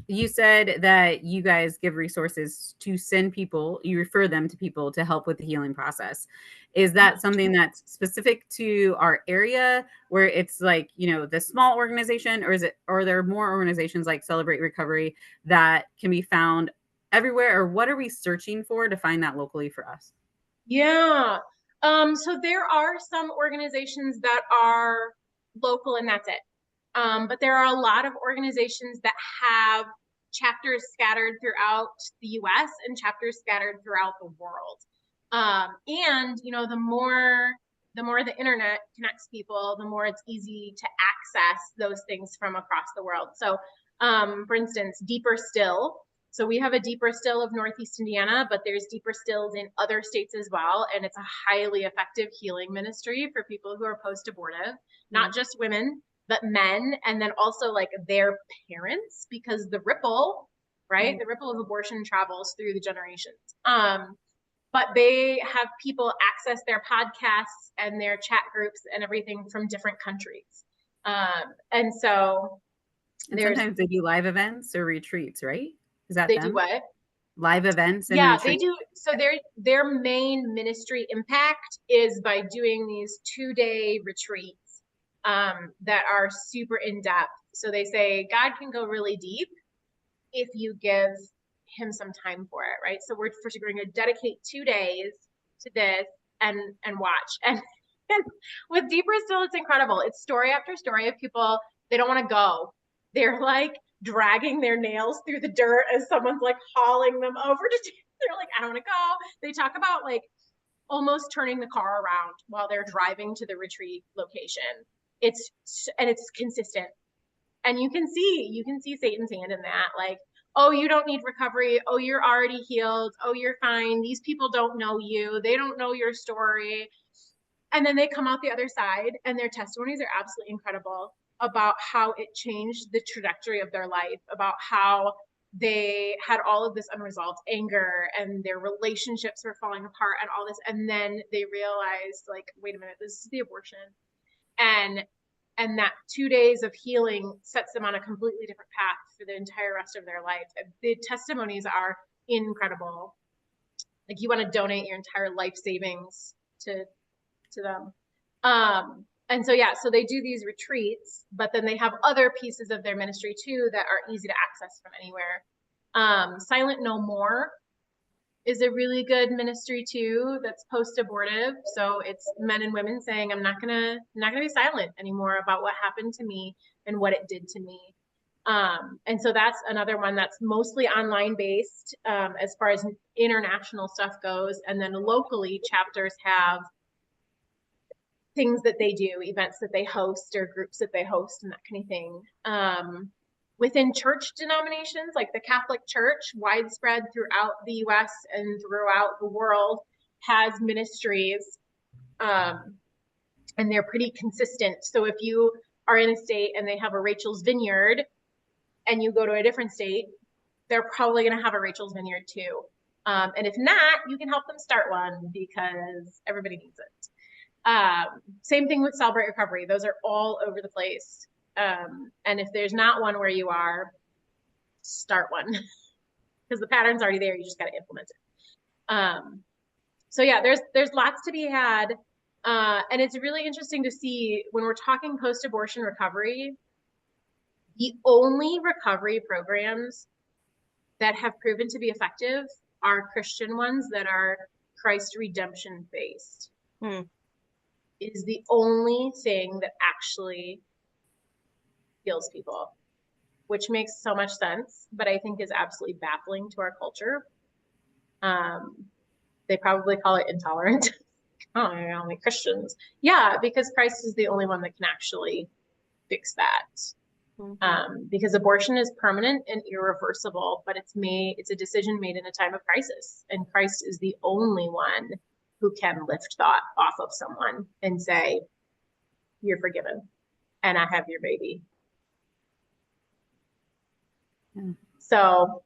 you said that you guys give resources to send people, you refer them to people to help with the healing process. Is that something that's specific to our area where it's like, the small organization, or are there more organizations like Celebrate Recovery that can be found everywhere, or what are we searching for to find that locally for us? Yeah. So there are some organizations that are local and that's it. But there are a lot of organizations that have chapters scattered throughout the US and chapters scattered throughout the world. And the more the internet connects people, the more it's easy to access those things from across the world. So for instance, Deeper Still. So we have a Deeper Still of Northeast Indiana, but there's Deeper Stills in other states as well. And it's a highly effective healing ministry for people who are post-abortive, not just women, but men, and then also like their parents, because the ripple, right? The ripple of abortion travels through the generations. But they have people access their podcasts and their chat groups and everything from different countries. And so And sometimes they do live events or retreats, right? Is that they do them? what? Live events and Yeah, they retreats? do. So their main ministry impact is by doing these 2-day retreats that are super in depth. So they say God can go really deep if you give him some time for it, right? So we're going to dedicate 2 days to this and watch. And with Deeper Still, it's incredible. It's story after story of people, they don't want to go. They're like dragging their nails through the dirt as someone's like hauling them over to, they're like, I don't want to go. They talk about like almost turning the car around while they're driving to the retreat location. It's consistent. And you can see Satan's hand in that. Like, oh, you don't need recovery. Oh, you're already healed. Oh, you're fine. These people don't know you. They don't know your story. And then they come out the other side and their testimonies are absolutely incredible about how it changed the trajectory of their life, about how they had all of this unresolved anger and their relationships were falling apart and all this. And then they realized, like, wait a minute, this is the abortion. And that 2 days of healing sets them on a completely different path for the entire rest of their life. The testimonies are incredible. Like, you want to donate your entire life savings to them. And so, yeah, so they do these retreats, but then they have other pieces of their ministry too that are easy to access from anywhere. Silent No More is a really good ministry too that's post-abortive. So it's men and women saying, I'm not gonna be silent anymore about what happened to me and what it did to me. And so that's another one that's mostly online based as far as international stuff goes. And then locally, chapters have things that they do, events that they host or groups that they host and that kind of thing. Within church denominations, like the Catholic Church, widespread throughout the US and throughout the world, has ministries, and they're pretty consistent. So if you are in a state and they have a Rachel's Vineyard and you go to a different state, they're probably going to have a Rachel's Vineyard too. And if not, you can help them start one because everybody needs it. Same thing with Celebrate Recovery. Those are all over the place. And if there's not one where you are, start one because the pattern's already there. You just got to implement it. So yeah, there's lots to be had. And it's really interesting to see when we're talking post-abortion recovery, the only recovery programs that have proven to be effective are Christian ones that are Christ redemption based. It is the only thing that actually heals people, which makes so much sense, but I think is absolutely baffling to our culture. They probably call it intolerant. Oh, only Christians. Yeah, because Christ is the only one that can actually fix that. Because abortion is permanent and irreversible, but it's a decision made in a time of crisis, and Christ is the only one who can lift thought off of someone and say, you're forgiven and I have your baby. So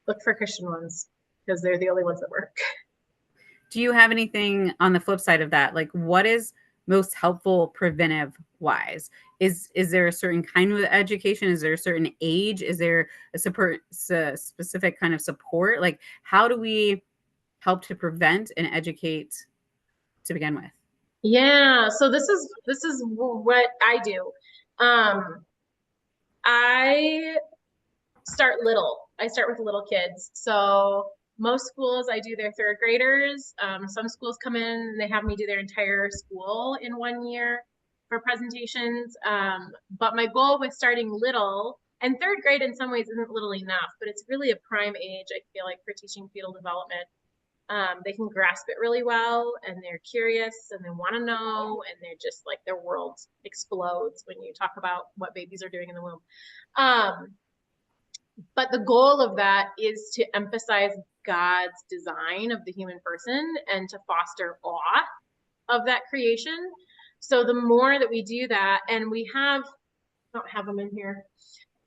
look for Christian ones because they're the only ones that work. Do you have anything on the flip side of that? Like, what is most helpful preventive wise? Is there a certain kind of education? Is there a certain age? Is there a specific kind of support? Like, how do we help to prevent and educate to begin with? Yeah, so this is what I do. I start little. I start with little kids. So most schools, I do their third graders. Some schools come in and they have me do their entire school in 1 year for presentations. But my goal with starting little, and third grade in some ways isn't little enough, but it's really a prime age, I feel like, for teaching fetal development. They can grasp it really well, and they're curious and they want to know, and they're just like, their world explodes when you talk about what babies are doing in the womb. But the goal of that is to emphasize God's design of the human person and to foster awe of that creation. So the more that we do that, and I don't have them in here,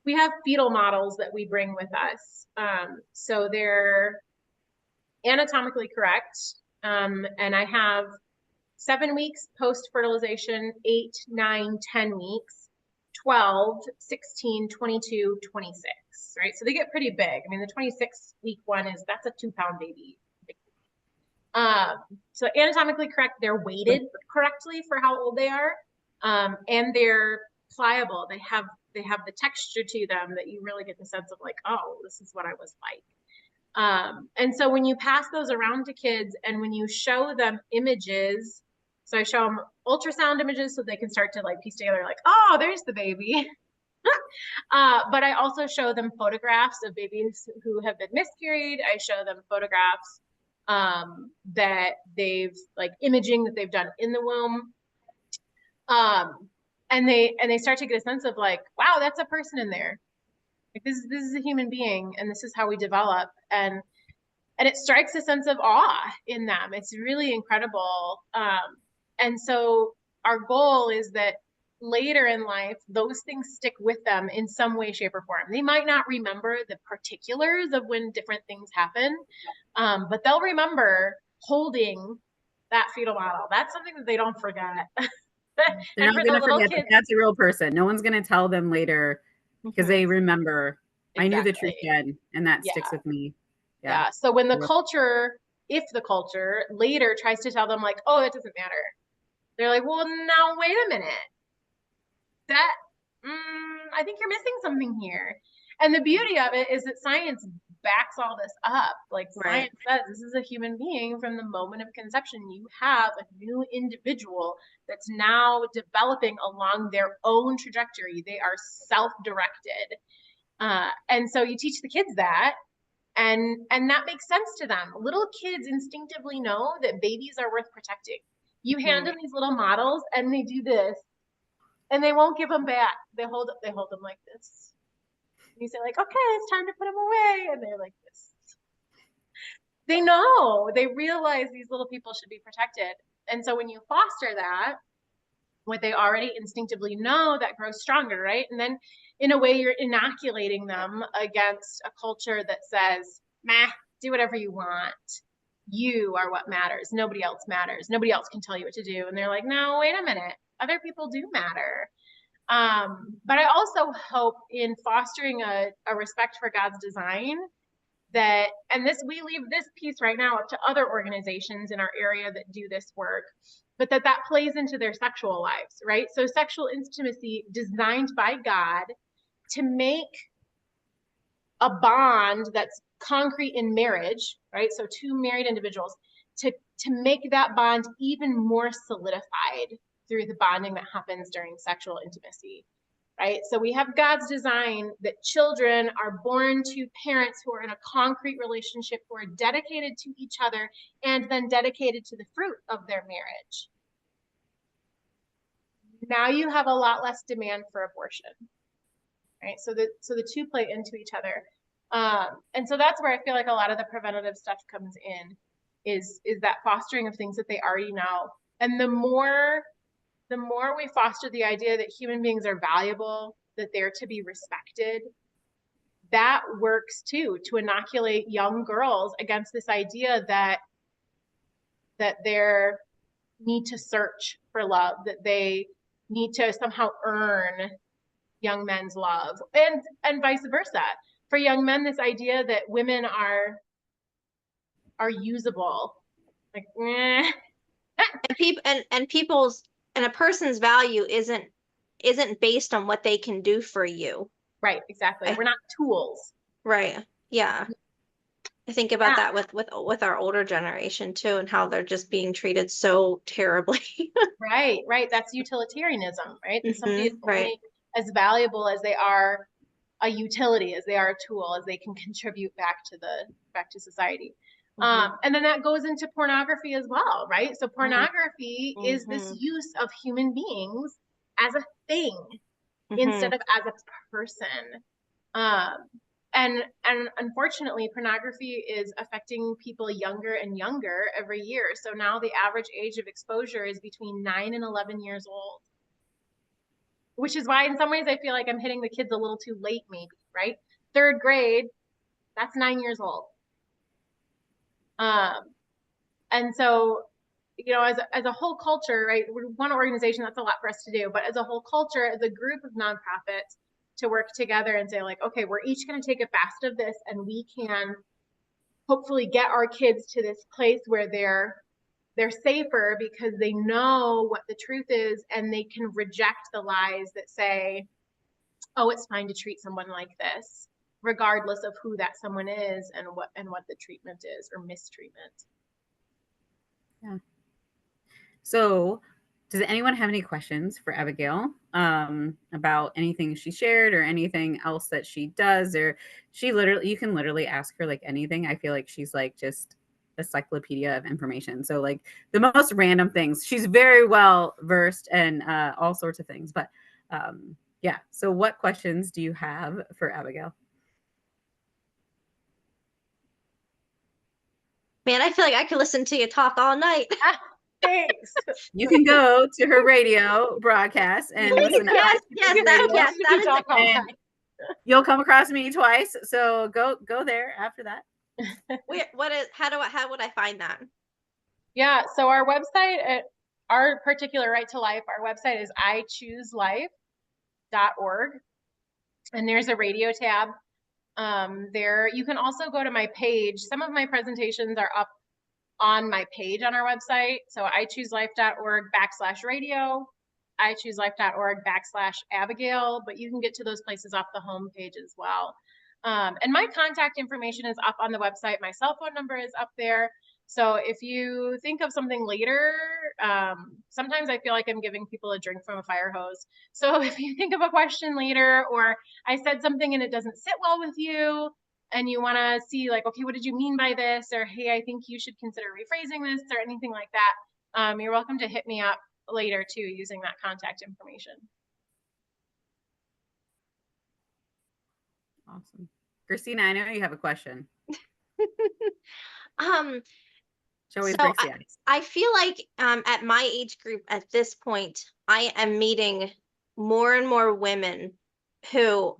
we have fetal models that we bring with us. So they're anatomically correct. And I have 7 weeks post-fertilization, 8, 9, 10 weeks, 12, 16, 22, 26, right? So they get pretty big. I mean, the 26-week one that's a 2-pound baby. So anatomically correct, they're weighted correctly for how old they are. And they're pliable. They have the texture to them that you really get the sense of like, oh, this is what I was like. And so when you pass those around to kids and when you show them images, so I show them ultrasound images so they can start to like piece together like, oh, there's the baby. But I also show them photographs of babies who have been miscarried. I show them photographs that they've like imaging that they've done in the womb. And they start to get a sense of like, wow, that's a person in there. Like this is a human being, and this is how we develop. And it strikes a sense of awe in them. It's really incredible. And so our goal is that later in life, those things stick with them in some way, shape, or form. They might not remember the particulars of when different things happen, but they'll remember holding that fetal model. That's something that they don't forget. They're And not for going the to little forget that kids, that's a real person. No one's going to tell them later because they remember. I knew the truth exactly. then, and that Yeah. sticks with me. Yeah. So when the culture, if the culture later tries to tell them like, oh, it doesn't matter, they're like, well, now wait a minute. That, I think you're missing something here. And the beauty of it is that science backs all this up. Like Right. science says this is a human being from the moment of conception. You have a new individual that's now developing along their own trajectory. They are self-directed. And so you teach the kids that, and that makes sense to them. Little kids instinctively know that babies are worth protecting. You hand them these little models and they do this and they won't give them back. They hold them like this. And you say like, okay, it's time to put them away. And they're like this. They know, they realize these little people should be protected. And so when you foster that, what they already instinctively know, that grows stronger, right? And then in a way you're inoculating them against a culture that says, meh, do whatever you want. You are what matters. Nobody else matters. Nobody else can tell you what to do. And they're like, no, wait a minute. Other people do matter. But I also hope in fostering a respect for God's design that, and this, we leave this piece right now up to other organizations in our area that do this work, but that plays into their sexual lives, right? So sexual intimacy designed by God to make a bond that's concrete in marriage, right? So two married individuals, to make that bond even more solidified through the bonding that happens during sexual intimacy, right? So we have God's design that children are born to parents who are in a concrete relationship, who are dedicated to each other and then dedicated to the fruit of their marriage. Now you have a lot less demand for abortion, right? So the two play into each other. And so that's where I feel like a lot of the preventative stuff comes in, is that fostering of things that they already know. And the more we foster the idea that human beings are valuable, that they're to be respected, that works too, to inoculate young girls against this idea that they need to search for love, that they need to somehow earn young men's love, and vice versa. For young men, this idea that women are usable, like, And people's and a person's value isn't based on what they can do for you. right, exactly. We're not tools. Right. Yeah. I think about that with our older generation too, and how they're just being treated so terribly. Right. That's utilitarianism, right? That somebody is Right. only as valuable as they are a utility, as they are a tool, as they can contribute back to society. And then that goes into pornography as well, right? So pornography is this use of human beings as a thing instead of as a person. And unfortunately, pornography is affecting people younger and younger every year. So now the average age of exposure is between 9 and 11 years old, which is why in some ways I feel like I'm hitting the kids a little too late, maybe, right? Third grade, that's 9 years old. And so, as a whole culture, right, we're one organization, that's a lot for us to do, but as a whole culture, as a group of nonprofits, to work together and say like, okay, we're each going to take a fast of this, and we can hopefully get our kids to this place where they're safer because they know what the truth is, and they can reject the lies that say, oh, it's fine to treat someone like this, regardless of who that someone is and what the treatment is or mistreatment. Yeah. So does anyone have any questions for Abigail about anything she shared or anything else that she does? Or you can literally ask her like anything. I feel like she's like just a encyclopedia of information. So like the most random things. She's very well versed in all sorts of things. But yeah. So what questions do you have for Abigail? Man, I feel like I could listen to you talk all night. Thanks. You can go to her radio broadcast and listen to Yes, radio, that is it. and you'll come across me twice. So go there after that. How would I find that? Yeah, so our website, our particular Right to Life, our website is ichooselife.org, and there's a radio tab. There, you can also go to my page. Some of my presentations are up on my page on our website. So ichooselife.org/radio, ichooselife.org/Abigail, but you can get to those places off the home page as well. And my contact information is up on the website. My cell phone number is up there. So if you think of something later, sometimes I feel like I'm giving people a drink from a fire hose. So if you think of a question later, or I said something and it doesn't sit well with you, and you want to see like, okay, what did you mean by this? Or, hey, I think you should consider rephrasing this, or anything like that, you're welcome to hit me up later too, using that contact information. Awesome. Christina, I know you have a question. She always breaks the ice. I feel like at my age group at this point, I am meeting more and more women who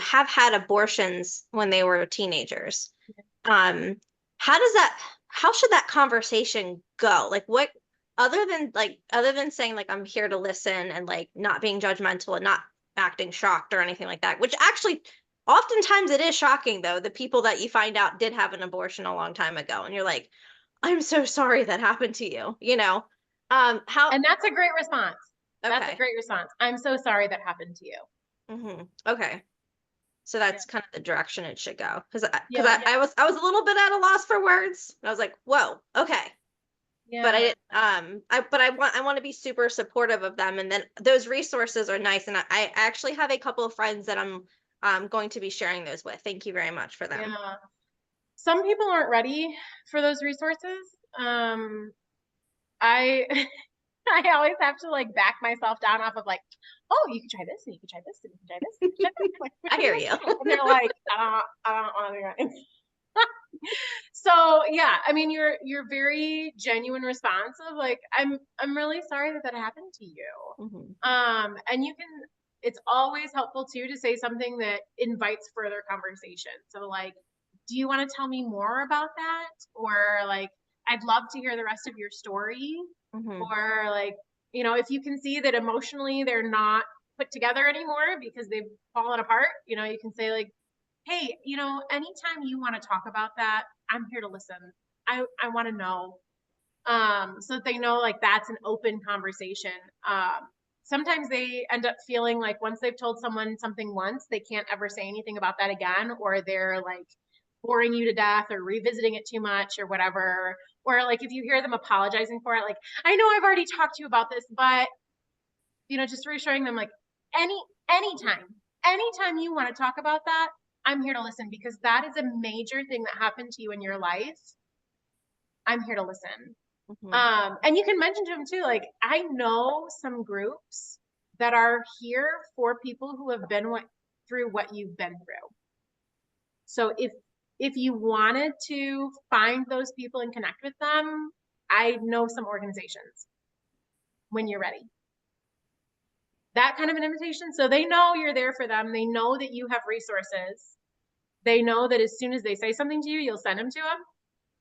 have had abortions when they were teenagers. How should that conversation go? Like what, other than saying like I'm here to listen and like not being judgmental and not acting shocked or anything like that, which actually oftentimes it is shocking though, the people that you find out did have an abortion a long time ago and you're like, I'm so sorry that happened to you, you know. And that's a great response. Okay. That's a great response. I'm so sorry that happened to you. Mm-hmm. Okay. So that's kind of the direction it should go. Because I was a little bit at a loss for words. I was like, whoa, okay. Yeah. But I want to be super supportive of them. And then those resources are nice. And I actually have a couple of friends that I'm going to be sharing those with. Thank you very much for them. Yeah. Some people aren't ready for those resources. I always have to like back myself down off of like, oh, you can try this and you can try this and you can try this. And you can try this. Like, I hear you. And they're like, I don't want to do that. So yeah, I mean, your very genuine response of like, I'm really sorry that happened to you. Mm-hmm. And you can, it's always helpful too to say something that invites further conversation. So like, do you want to tell me more about that? Or like, I'd love to hear the rest of your story. Mm-hmm. Or like, you know, if you can see that emotionally they're not put together anymore because they've fallen apart, you know, you can say like, hey, you know, anytime you want to talk about that, I'm here to listen. I want to know. So that they know like that's an open conversation. Sometimes they end up feeling like once they've told someone something once, they can't ever say anything about that again, or they're like boring you to death or revisiting it too much or whatever. Or like if you hear them apologizing for it, like, I know I've already talked to you about this, but you know, just reassuring them like anytime you want to talk about that, I'm here to listen, because that is a major thing that happened to you in your life. I'm here to listen. Mm-hmm. And you can mention to them too, like, I know some groups that are here for people who have been through what you've been through. So if you wanted to find those people and connect with them, I know some organizations when you're ready. That kind of an invitation. So they know you're there for them. They know that you have resources. They know that as soon as they say something to you, you'll send them to them,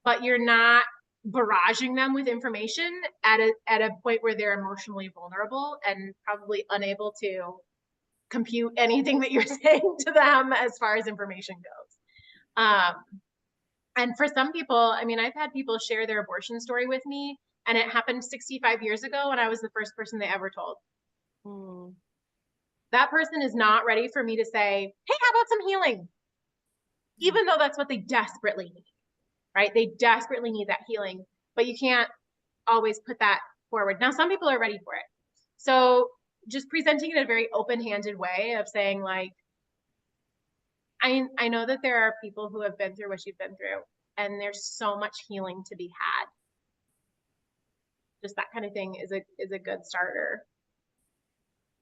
but you're not barraging them with information at a point where they're emotionally vulnerable and probably unable to compute anything that you're saying to them as far as information goes. And for some people, I mean, I've had people share their abortion story with me, and it happened 65 years ago, and I was the first person they ever told. Mm. That person is not ready for me to say, hey, how about some healing? Even though that's what they desperately need, right? They desperately need that healing, but you can't always put that forward. Now, some people are ready for it. So just presenting it in a very open-handed way of saying like, I know that there are people who have been through what you've been through, and there's so much healing to be had. Just that kind of thing is a good starter.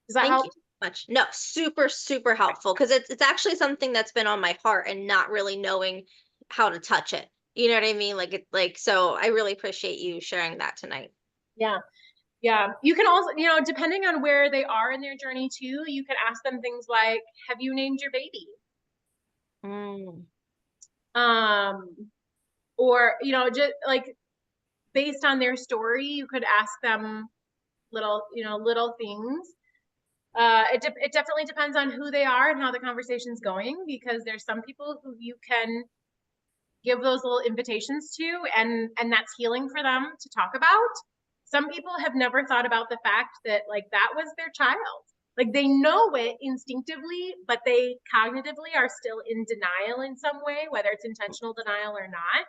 Does that Thank help? you so much. No, super, super helpful because it's actually something that's been on my heart and not really knowing how to touch it. You know what I mean? So I really appreciate you sharing that tonight. Yeah. Yeah. You can also, depending on where they are in their journey too, you can ask them things like, have you named your baby? Mm. Or, just like based on their story, you could ask them little things. It definitely depends on who they are and how the conversation's going, because there's some people who you can give those little invitations to, and that's healing for them to talk about. Some people have never thought about the fact that like that was their child. Like they know it instinctively, but they cognitively are still in denial in some way, whether it's intentional denial or not.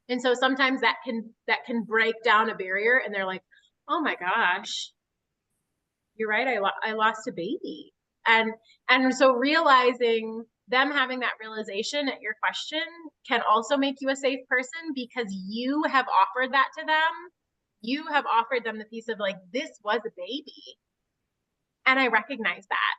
And so sometimes that can break down a barrier, and they're like, "Oh my gosh, you're right. I lost a baby." And so realizing them having that realization at your question can also make you a safe person, because you have offered that to them. You have offered them the piece of like, this was a baby, and I recognize that.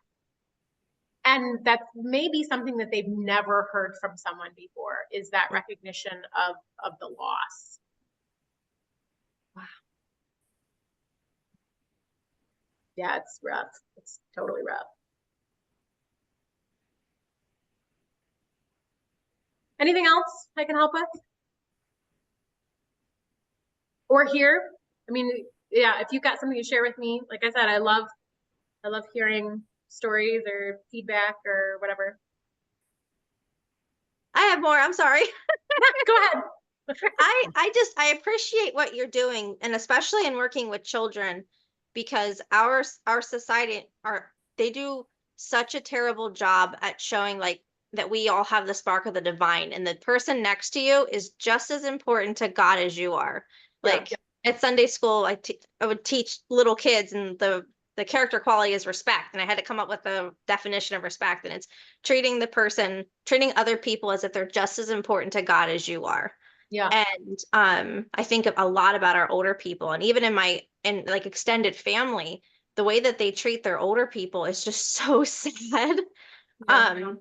And that's maybe something that they've never heard from someone before, is that recognition of the loss. Wow. Yeah, it's rough. It's totally rough. Anything else I can help with? Or here? I mean, yeah, if you've got something to share with me, like I said, I love hearing stories or feedback or whatever. I have more. I'm sorry. Go ahead. I appreciate what you're doing, and especially in working with children, because our society they do such a terrible job at showing like that we all have the spark of the divine, and the person next to you is just as important to God as you are. Yeah. Like at Sunday school, I would teach little kids, and the character quality is respect, and I had to come up with a definition of respect, and it's treating other people as if they're just as important to God as you are. Yeah. And I think a lot about our older people, and even in like extended family, the way that they treat their older people is just so sad. Yeah.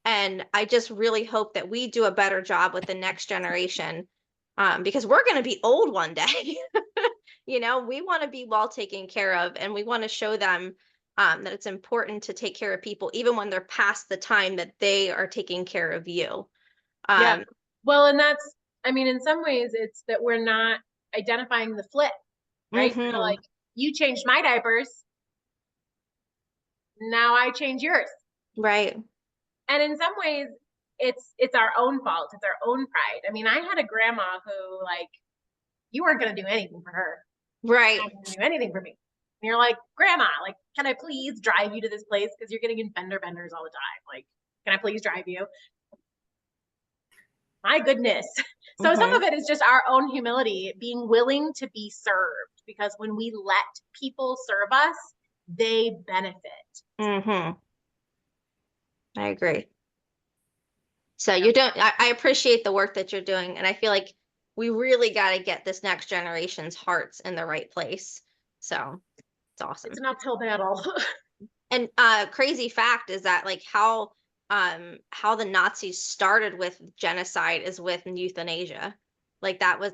And I just really hope that we do a better job with the next generation, because we're going to be old one day. We want to be well taken care of, and we want to show them that it's important to take care of people, even when they're past the time that they are taking care of you. Yeah. Well, and I mean, in some ways it's that we're not identifying the flip, right? So Mhm. like, you changed my diapers, now I change yours. Right. And in some ways it's our own fault. It's our own pride. I mean, I had a grandma who like, you weren't going to do anything for her. Right. Not going to do anything for me. And you're like, grandma, like, can I please drive you to this place? Because you're getting in fender benders all the time. Like, can I please drive you? My goodness. So some Mhm. of it is just our own humility, being willing to be served, because when we let people serve us, they benefit. Mhm. I agree. So Yeah. you're doing, I appreciate the work that you're doing, and I feel like we really got to get this next generation's hearts in the right place. So it's It's awesome. an uphill battle. And crazy fact is that like how the Nazis started with genocide is with euthanasia. Like it was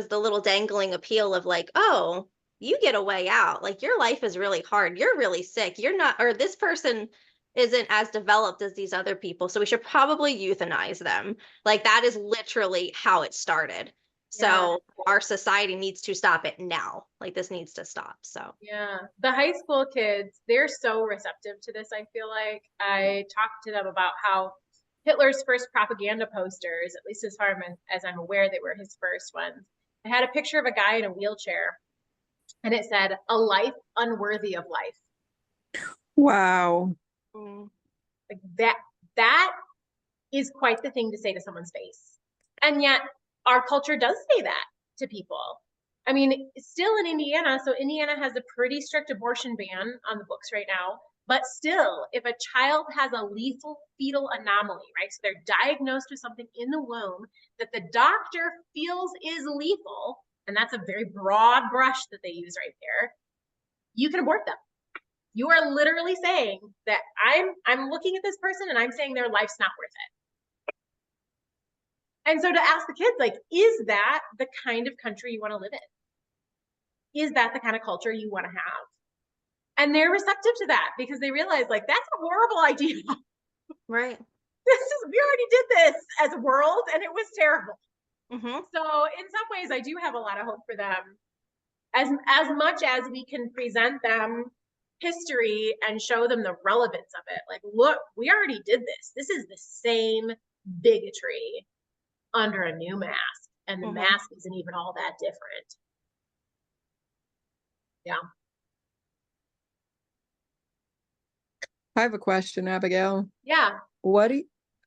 the little dangling appeal of like, oh, you get a way out. Like your life is really hard. You're really sick. You're not, or this person isn't as developed as these other people. So we should probably euthanize them. Like that is literally how it started. Yeah. So our society needs to stop it now. Like this needs to stop. So Yeah. The high school kids, they're so receptive to this. I feel like I talked to them about how Hitler's first propaganda posters, at least as far as I'm aware, they were his first ones. It had a picture of a guy in a wheelchair, and it said, "A life unworthy of life." Wow. mm, Like that is quite the thing to say to someone's face. And yet our culture does say that to people. I mean, still in Indiana, so Indiana has a pretty strict abortion ban on the books right now. But still, if a child has a lethal fetal anomaly, right? So they're diagnosed with something in the womb that the doctor feels is lethal, and that's a very broad brush that they use right there, you can abort them. You are literally saying that I'm looking at this person and I'm saying their life's not worth it. And so to ask the kids, like, is that the kind of country you want to live in? Is that the kind of culture you want to have? And they're receptive to that because they realize, like, that's a horrible idea. Right. We already did this as a world and it was terrible. Mm-hmm. So in some ways, I do have a lot of hope for them. As much as we can present them history and show them the relevance of it. Like, look, we already did this. This is the same bigotry under a new mask. And the mask isn't even all that different. Yeah. I have a question, Abigail. Yeah.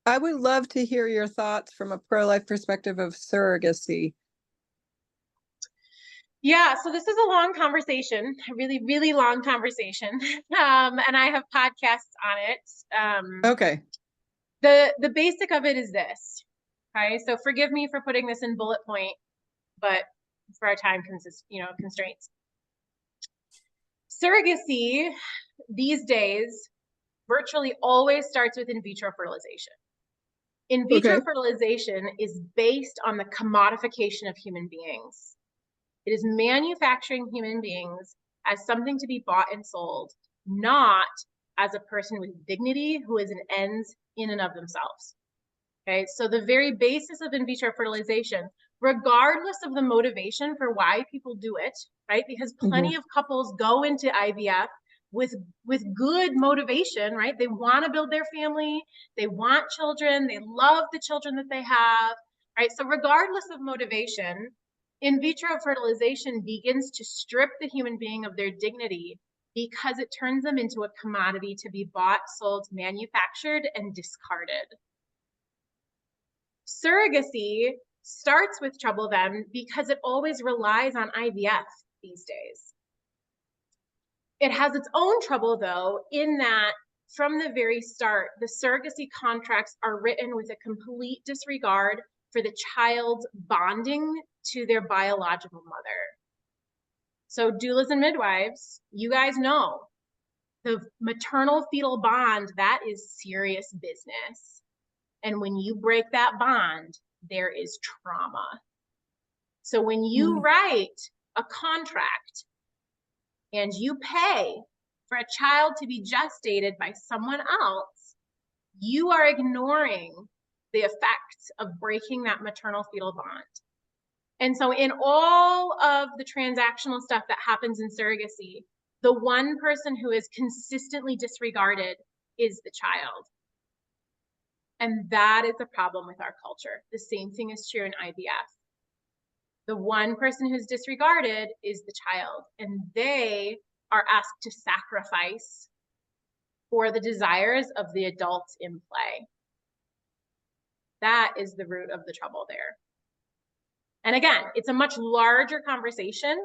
I would love to hear your thoughts from a pro-life perspective of surrogacy. Yeah, so this is a long conversation, a really, really long conversation. And I have podcasts on it. Okay. The basic of it is this. Okay, so forgive me for putting this in bullet point, but for our time constraints. Surrogacy these days virtually always starts with in vitro fertilization. In vitro fertilization is based on the commodification of human beings. It is manufacturing human beings as something to be bought and sold, not as a person with dignity who is an end in and of themselves. Okay, so the very basis of in vitro fertilization, regardless of the motivation for why people do it, right? Because plenty of couples go into IVF with good motivation, right? They want to build their family, they want children, they love the children that they have, right? So regardless of motivation, in vitro fertilization begins to strip the human being of their dignity because it turns them into a commodity to be bought, sold, manufactured, and discarded. Surrogacy starts with trouble then because it always relies on IVF these days. It has its own trouble though, in that from the very start, the surrogacy contracts are written with a complete disregard for the child's bonding to their biological mother. So doulas and midwives, you guys know, the maternal fetal bond, that is serious business. And when you break that bond, there is trauma. So when you write a contract and you pay for a child to be gestated by someone else, you are ignoring the effects of breaking that maternal fetal bond. And so in all of the transactional stuff that happens in surrogacy, the one person who is consistently disregarded is the child. And that is a problem with our culture. The same thing is true in IVF. The one person who's disregarded is the child, and they are asked to sacrifice for the desires of the adults in play. That is the root of the trouble there. And again, it's a much larger conversation,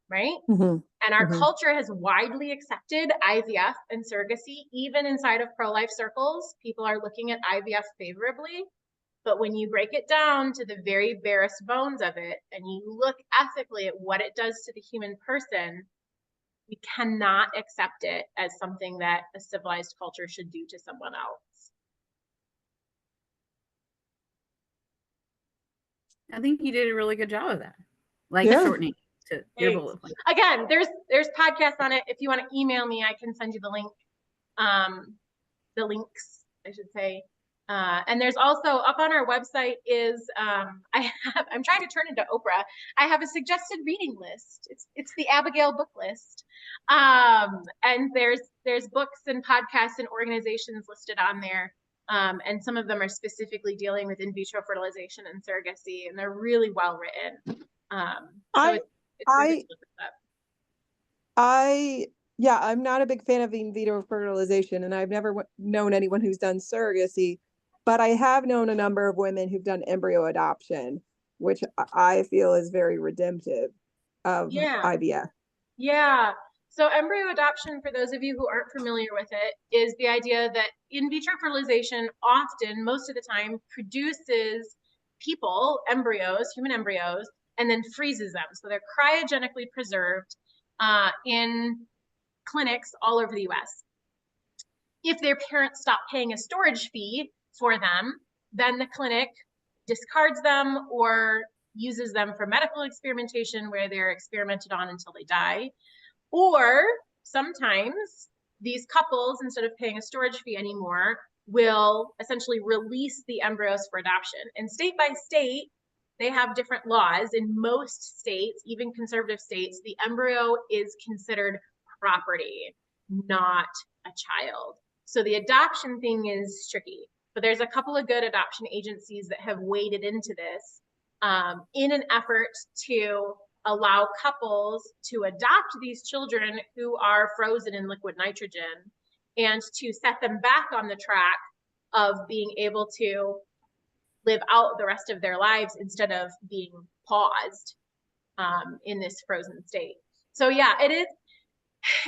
right? And our culture has widely accepted IVF and surrogacy. Even inside of pro-life circles, people are looking at IVF favorably. But when you break it down to the very barest bones of it, and you look ethically at what it does to the human person, we cannot accept it as something that a civilized culture should do to someone else. I think you did a really good job of that. Like shortening to your bullet point. Again, there's podcasts on it. If you want to email me, I can send you the link. The links, I should say. And there's also up on our website is I'm trying to turn into Oprah. I have a suggested reading list. It's the Abigail book list. And there's books and podcasts and organizations listed on there. And some of them are specifically dealing with in vitro fertilization and surrogacy, and they're really well written. I'm not a big fan of in vitro fertilization, and I've never known anyone who's done surrogacy, but I have known a number of women who've done embryo adoption, which I feel is very redemptive. of Yeah. IVF. Yeah. So embryo adoption, for those of you who aren't familiar with it, is the idea that in vitro fertilization often, most of the time, produces people, embryos, human embryos, and then freezes them. So they're cryogenically preserved in clinics all over the US. If their parents stop paying a storage fee for them, then the clinic discards them or uses them for medical experimentation where they're experimented on until they die. Or sometimes these couples, instead of paying a storage fee anymore, will essentially release the embryos for adoption. And state by state, they have different laws. In most states, even conservative states, the embryo is considered property, not a child. So the adoption thing is tricky. But there's a couple of good adoption agencies that have waded into this in an effort to allow couples to adopt these children who are frozen in liquid nitrogen and to set them back on the track of being able to live out the rest of their lives instead of being paused in this frozen state. So yeah, it is.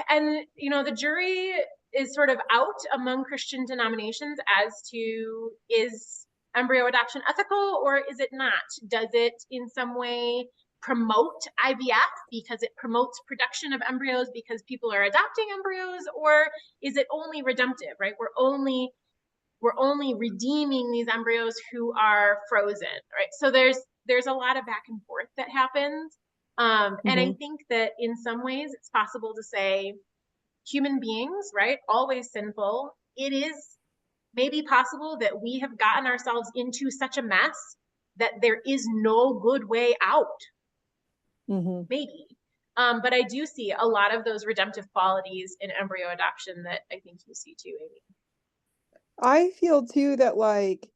And, you know, the jury is sort of out among Christian denominations as to, is embryo adoption ethical or is it not? Does it in some way promote IVF because it promotes production of embryos because people are adopting embryos, or is it only redemptive, right? We're only redeeming these embryos who are frozen, right? So there's a lot of back and forth that happens. And I think that in some ways it's possible to say human beings, right, always sinful. It is maybe possible that we have gotten ourselves into such a mess that there is no good way out. Maybe. But I do see a lot of those redemptive qualities in embryo adoption that I think you see too, Amy. I feel too that, like,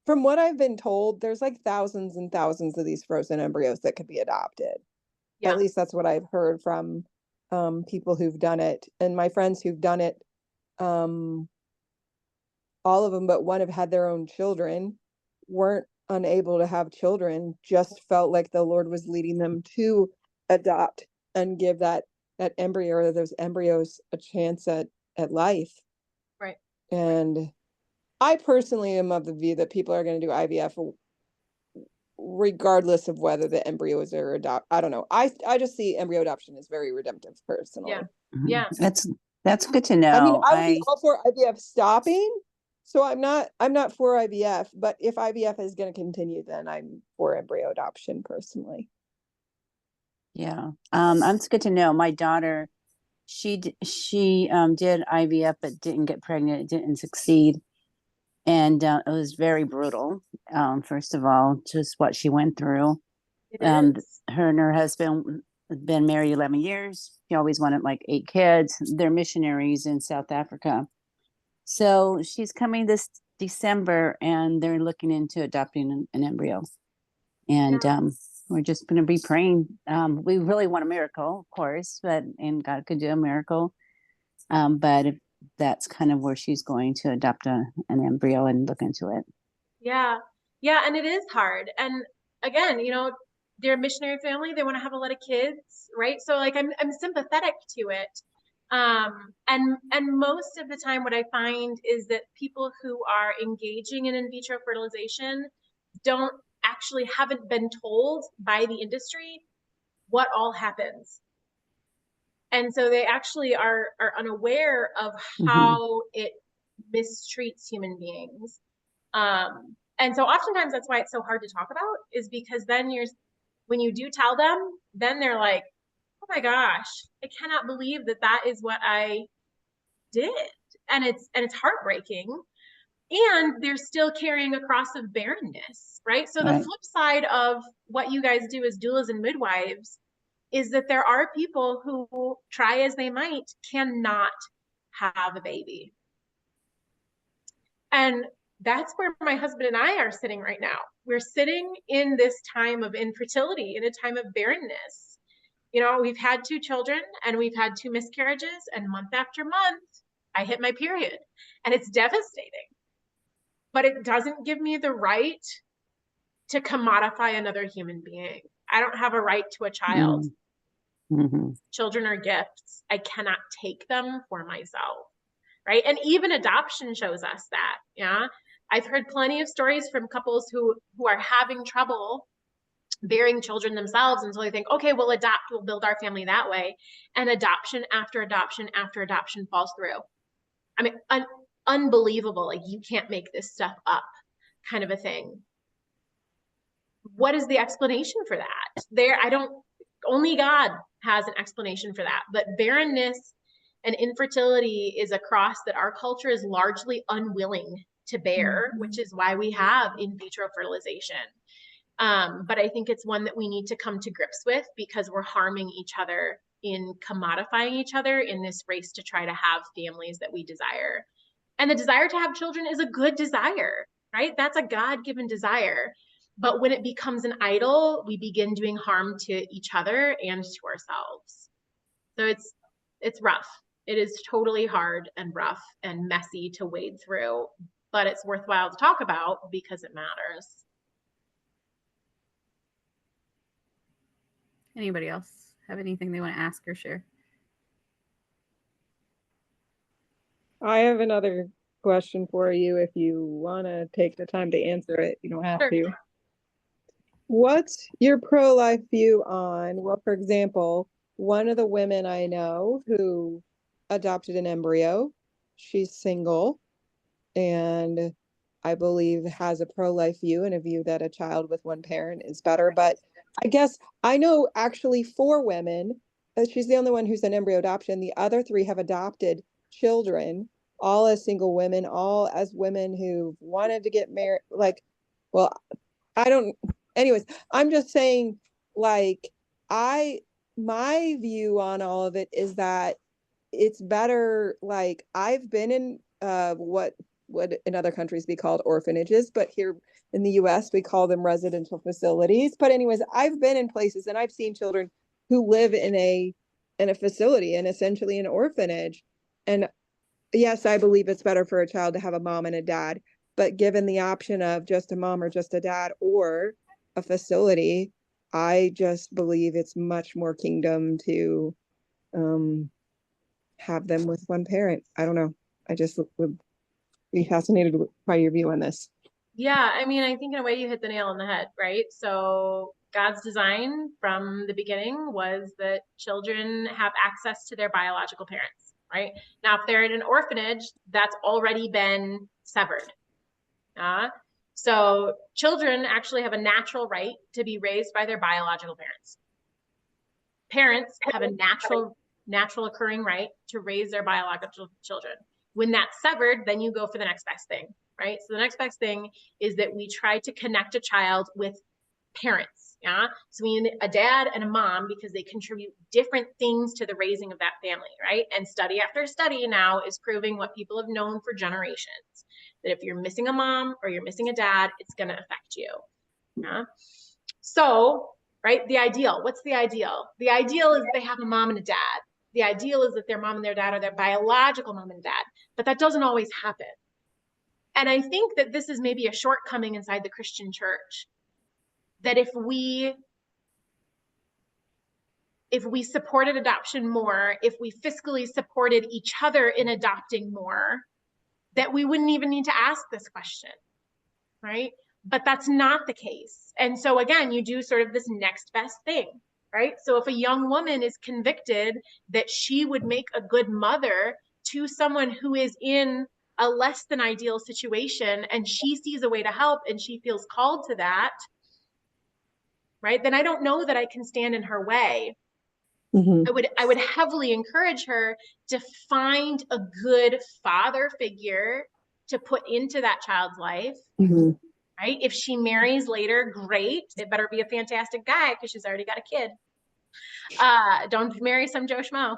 from what I've been told, there's like thousands and thousands of these frozen embryos that could be adopted. Yeah. At least that's what I've heard from people who've done it. And my friends who've done it, all of them but one have had their own children, weren't unable to have children, just felt like the Lord was leading them to adopt and give that embryo or those embryos a chance at life. Right. And I personally am of the view that people are going to do IVF regardless of whether the embryos are adopted. I don't know. I just see embryo adoption as very redemptive personally. Yeah. Yeah. That's good to know. I mean, I would be all for IVF stopping. So I'm not for IVF, but if IVF is going to continue, then I'm for embryo adoption personally. Yeah. It's good to know. My daughter, she did IVF but didn't get pregnant. It didn't succeed. And it was very brutal. First of all, just what she went through. Her and her husband had been married 11 years. He always wanted like 8 kids. They're missionaries in South Africa. So she's coming this December and they're looking into adopting an embryo. And we're just going to be praying. We really want a miracle, of course, and God could do a miracle. But if that's kind of where she's going to adopt an embryo and look into it. Yeah. Yeah. And it is hard. And again, you know, they're a missionary family. They want to have a lot of kids, right? So like, I'm sympathetic to it. And most of the time what I find is that people who are engaging in vitro fertilization haven't been told by the industry what all happens. And so they actually are unaware of how it mistreats human beings. And so oftentimes that's why it's so hard to talk about, is because then when you do tell them, then they're like, oh my gosh, I cannot believe that is what I did. And it's heartbreaking. And they're still carrying a cross of barrenness, right? So the flip side of what you guys do as doulas and midwives is that there are people who, try as they might, cannot have a baby. And that's where my husband and I are sitting right now. We're sitting in this time of infertility, in a time of barrenness. You know, we've had 2 children and we've had 2 miscarriages, and month after month, I hit my period, and it's devastating. But it doesn't give me the right to commodify another human being. I don't have a right to a child. Mm-hmm. Children are gifts. I cannot take them for myself. Right. And even adoption shows us that. Yeah. I've heard plenty of stories from couples who are having trouble bearing children themselves. And so they think, okay, we'll adopt, we'll build our family that way. And adoption after adoption after adoption falls through. I mean, unbelievable. Like, you can't make this stuff up, kind of a thing. What is the explanation for that? Only God has an explanation for that. But barrenness and infertility is a cross that our culture is largely unwilling to bear, which is why we have in vitro fertilization. But I think it's one that we need to come to grips with, because we're harming each other in commodifying each other in this race to try to have families that we desire. And the desire to have children is a good desire, right? That's a God-given desire. But when it becomes an idol, we begin doing harm to each other and to ourselves. So it's rough. It is totally hard and rough and messy to wade through, but it's worthwhile to talk about because it matters. Anybody else have anything they want to ask or share? I have another question for you. If you want to take the time to answer it, you don't have Sure. to. What's your pro-life view on, well, for example, one of the women I know who adopted an embryo, she's single, and I believe has a pro-life view and a view that a child with one parent is better. But I guess I know actually 4 women, she's the only one who's an embryo adoption. The other 3 have adopted children, all as single women, all as women who wanted to get married. Like, well, I don't, anyways, I'm just saying, like, my view on all of it is that it's better. Like, I've been in what would in other countries be called orphanages, but here in the US we call them residential facilities. But anyways, I've been in places and I've seen children who live in a facility and essentially an orphanage. And yes, I believe it's better for a child to have a mom and a dad, but given the option of just a mom or just a dad or a facility, I just believe it's much more kingdom to have them with one parent. I don't know. I just would be fascinated by your view on this. Yeah, I mean, I think in a way you hit the nail on the head, right? So God's design from the beginning was that children have access to their biological parents, right? Now, if they're in an orphanage, that's already been severed. So children actually have a natural right to be raised by their biological parents. Parents have a natural occurring right to raise their biological children. When that's severed, then you go for the next best thing, right? So the next best thing is that we try to connect a child with parents. Yeah. So we need a dad and a mom because they contribute different things to the raising of that family, right? And study after study now is proving what people have known for generations, that if you're missing a mom or you're missing a dad, it's going to affect you. Yeah. So, right, the ideal, what's the ideal? The ideal is they have a mom and a dad. The ideal is that their mom and their dad are their biological mom and dad, but that doesn't always happen. And I think that this is maybe a shortcoming inside the Christian church, that if we supported adoption more, if we fiscally supported each other in adopting more, that we wouldn't even need to ask this question, right? But that's not the case. And so again, you do sort of this next best thing, right? So if a young woman is convicted that she would make a good mother to someone who is in a less than ideal situation and she sees a way to help and she feels called to that, right? Then I don't know that I can stand in her way. Mm-hmm. I would heavily encourage her to find a good father figure to put into that child's life. Mm-hmm. Right? If she marries later, great. It better be a fantastic guy because she's already got a kid. Don't marry some Joe Schmo.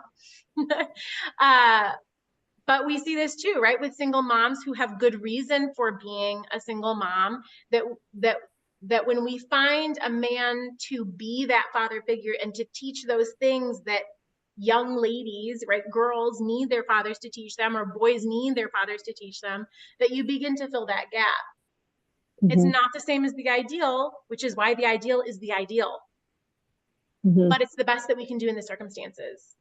But we see this too, right? With single moms who have good reason for being a single mom, that when we find a man to be that father figure and to teach those things that young ladies, right, girls need their fathers to teach them, or boys need their fathers to teach them, that you begin to fill that gap. It's not the same as the ideal, which is why the ideal is the ideal. Mhm. but it's the best that we can do in the circumstances.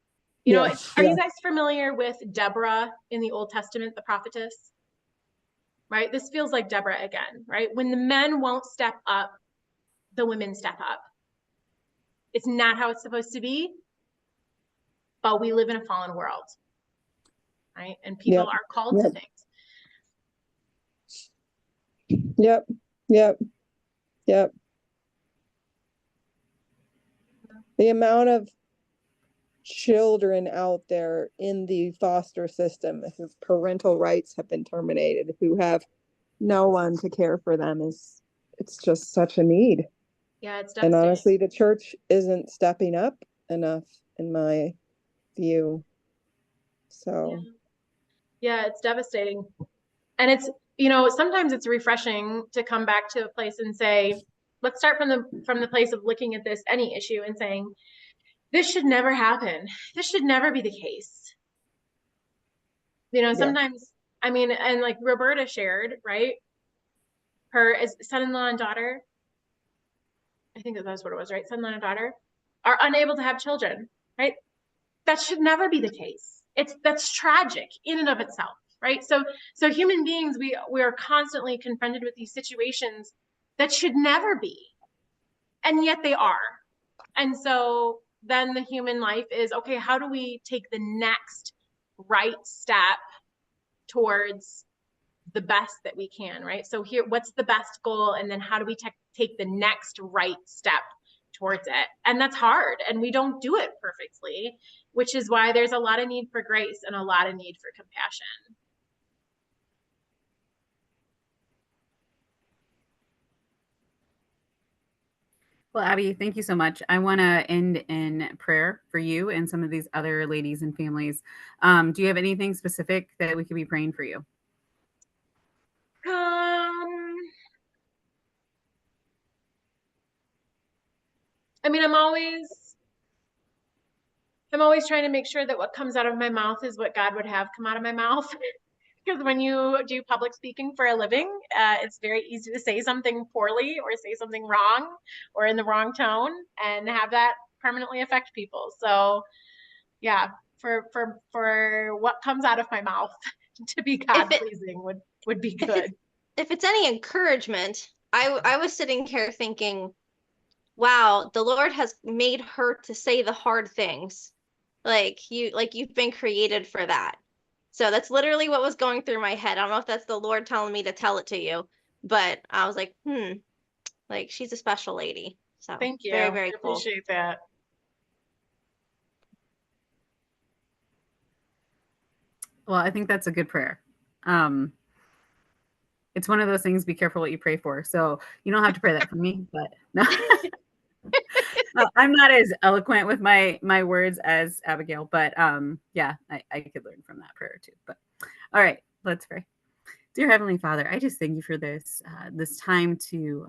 Yes, Are yeah. you guys familiar with Deborah in the Old Testament, the prophetess? Right? This feels like Deborah again, right? When the men won't step up, the women step up. It's not how it's supposed to be, but we live in a fallen world, right? And people Yep. are called to Yep. things. Yep. Yep. Yep. The amount of children out there in the foster system whose parental rights have been terminated, who have no one to care for them, it's just such a need. Yeah, it's And devastating. honestly, the church isn't stepping up enough, in my view. So Yeah, it's devastating. And it's, sometimes it's refreshing to come back to a place and say, let's start from the place of looking at this, any issue, and saying, this should never happen. This should never be the case. yeah. Sometimes, and like Roberta shared, right? Her son-in-law and daughter, I think that's what it was, right? Son-in-law and daughter are unable to have children, right? That should never be the case. That's tragic in and of itself, right? So human beings, we are constantly confronted with these situations that should never be, and yet they are. And so then the human life is, okay, how do we take the next right step towards the best that we can, right? So here, what's the best goal? And then how do we take the next right step towards it? And that's hard. And we don't do it perfectly, which is why there's a lot of need for grace and a lot of need for compassion. Well, Abby, thank you so much. I want to end in prayer for you and some of these other ladies and families. Do you have anything specific that we could be praying for you? I'm always trying to make sure that what comes out of my mouth is what God would have come out of my mouth. Because when you do public speaking for a living, it's very easy to say something poorly or say something wrong or in the wrong tone and have that permanently affect people. So yeah, for what comes out of my mouth to be God pleasing would be good. If it's any encouragement, I was sitting here thinking, wow, the Lord has made her to say the hard things. You've been created for that. So that's literally what was going through my head. I don't know if that's the Lord telling me to tell it to you, but I was like, like she's a special lady. So thank you. Very, very I cool. appreciate that. Well, I think that's a good prayer. It's one of those things, be careful what you pray for. So you don't have to pray that for me, but no. I'm not as eloquent with my words as Abigail, but yeah, I could learn from that prayer too. But all right, let's pray. Dear Heavenly Father, I just thank you for this time to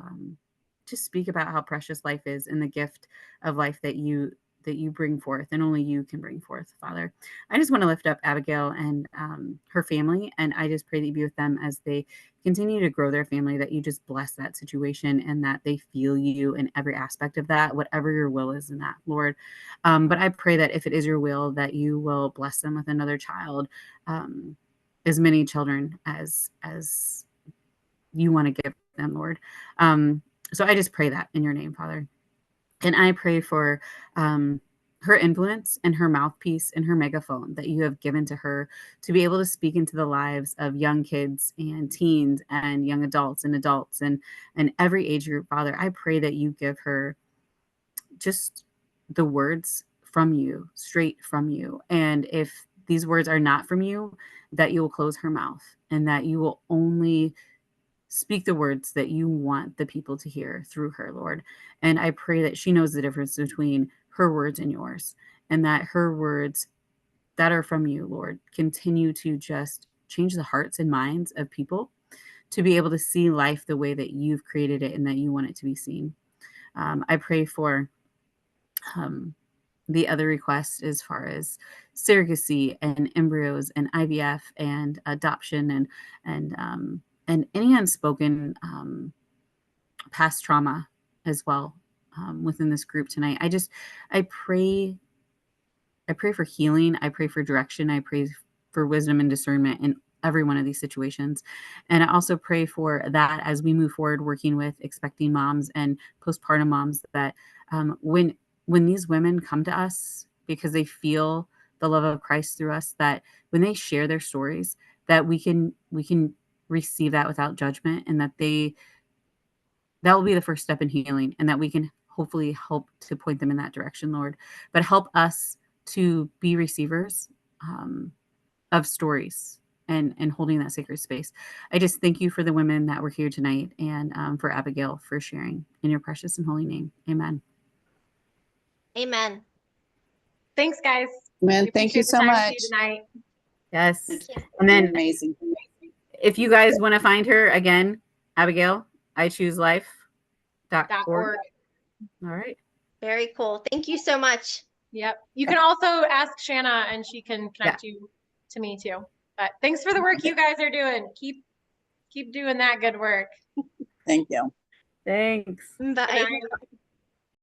just speak about how precious life is and the gift of life that you bring forth, and only you can bring forth, Father. I just want to lift up Abigail and her family, and I just pray that you be with them as they continue to grow their family, that you just bless that situation and that they feel you in every aspect of that, whatever your will is in that, Lord. But I pray that if it is your will, that you will bless them with another child, as many children as you want to give them, Lord. So I just pray that in your name, Father. And I pray for her influence and her mouthpiece and her megaphone that you have given to her to be able to speak into the lives of young kids and teens and young adults and every age group, Father. I pray that you give her just the words from you, straight from you. And if these words are not from you, that you will close her mouth and that you will only speak the words that you want the people to hear through her, Lord. And I pray that she knows the difference between her words and yours, and that her words that are from you, Lord, continue to just change the hearts and minds of people to be able to see life the way that you've created it and that you want it to be seen. I pray for the other requests as far as surrogacy and embryos and IVF and adoption and any unspoken past trauma as well, within this group tonight. I pray for healing. I pray for direction. I pray for wisdom and discernment in every one of these situations. And I also pray for that as we move forward working with expecting moms and postpartum moms, that when these women come to us because they feel the love of Christ through us, that when they share their stories, that we can receive that without judgment, and that will be the first step in healing, and that we can hopefully help to point them in that direction, Lord. But help us to be receivers of stories and holding that sacred space. I just thank you for the women that were here tonight, and for Abigail for sharing in your precious and holy name. Amen. Amen. Thanks, guys. Man, We thank you appreciate the so time with much. you tonight. Yes. Thank you. And then Amazing. if you guys want to find her again, Abigail, ichooselife.org. .org. All right. Very cool. Thank you so much. Yep. You can also ask Shanna and she can connect you to me too. But thanks for the work you guys are doing. Keep doing that good work. Thank you. Thanks. Bye. Good night.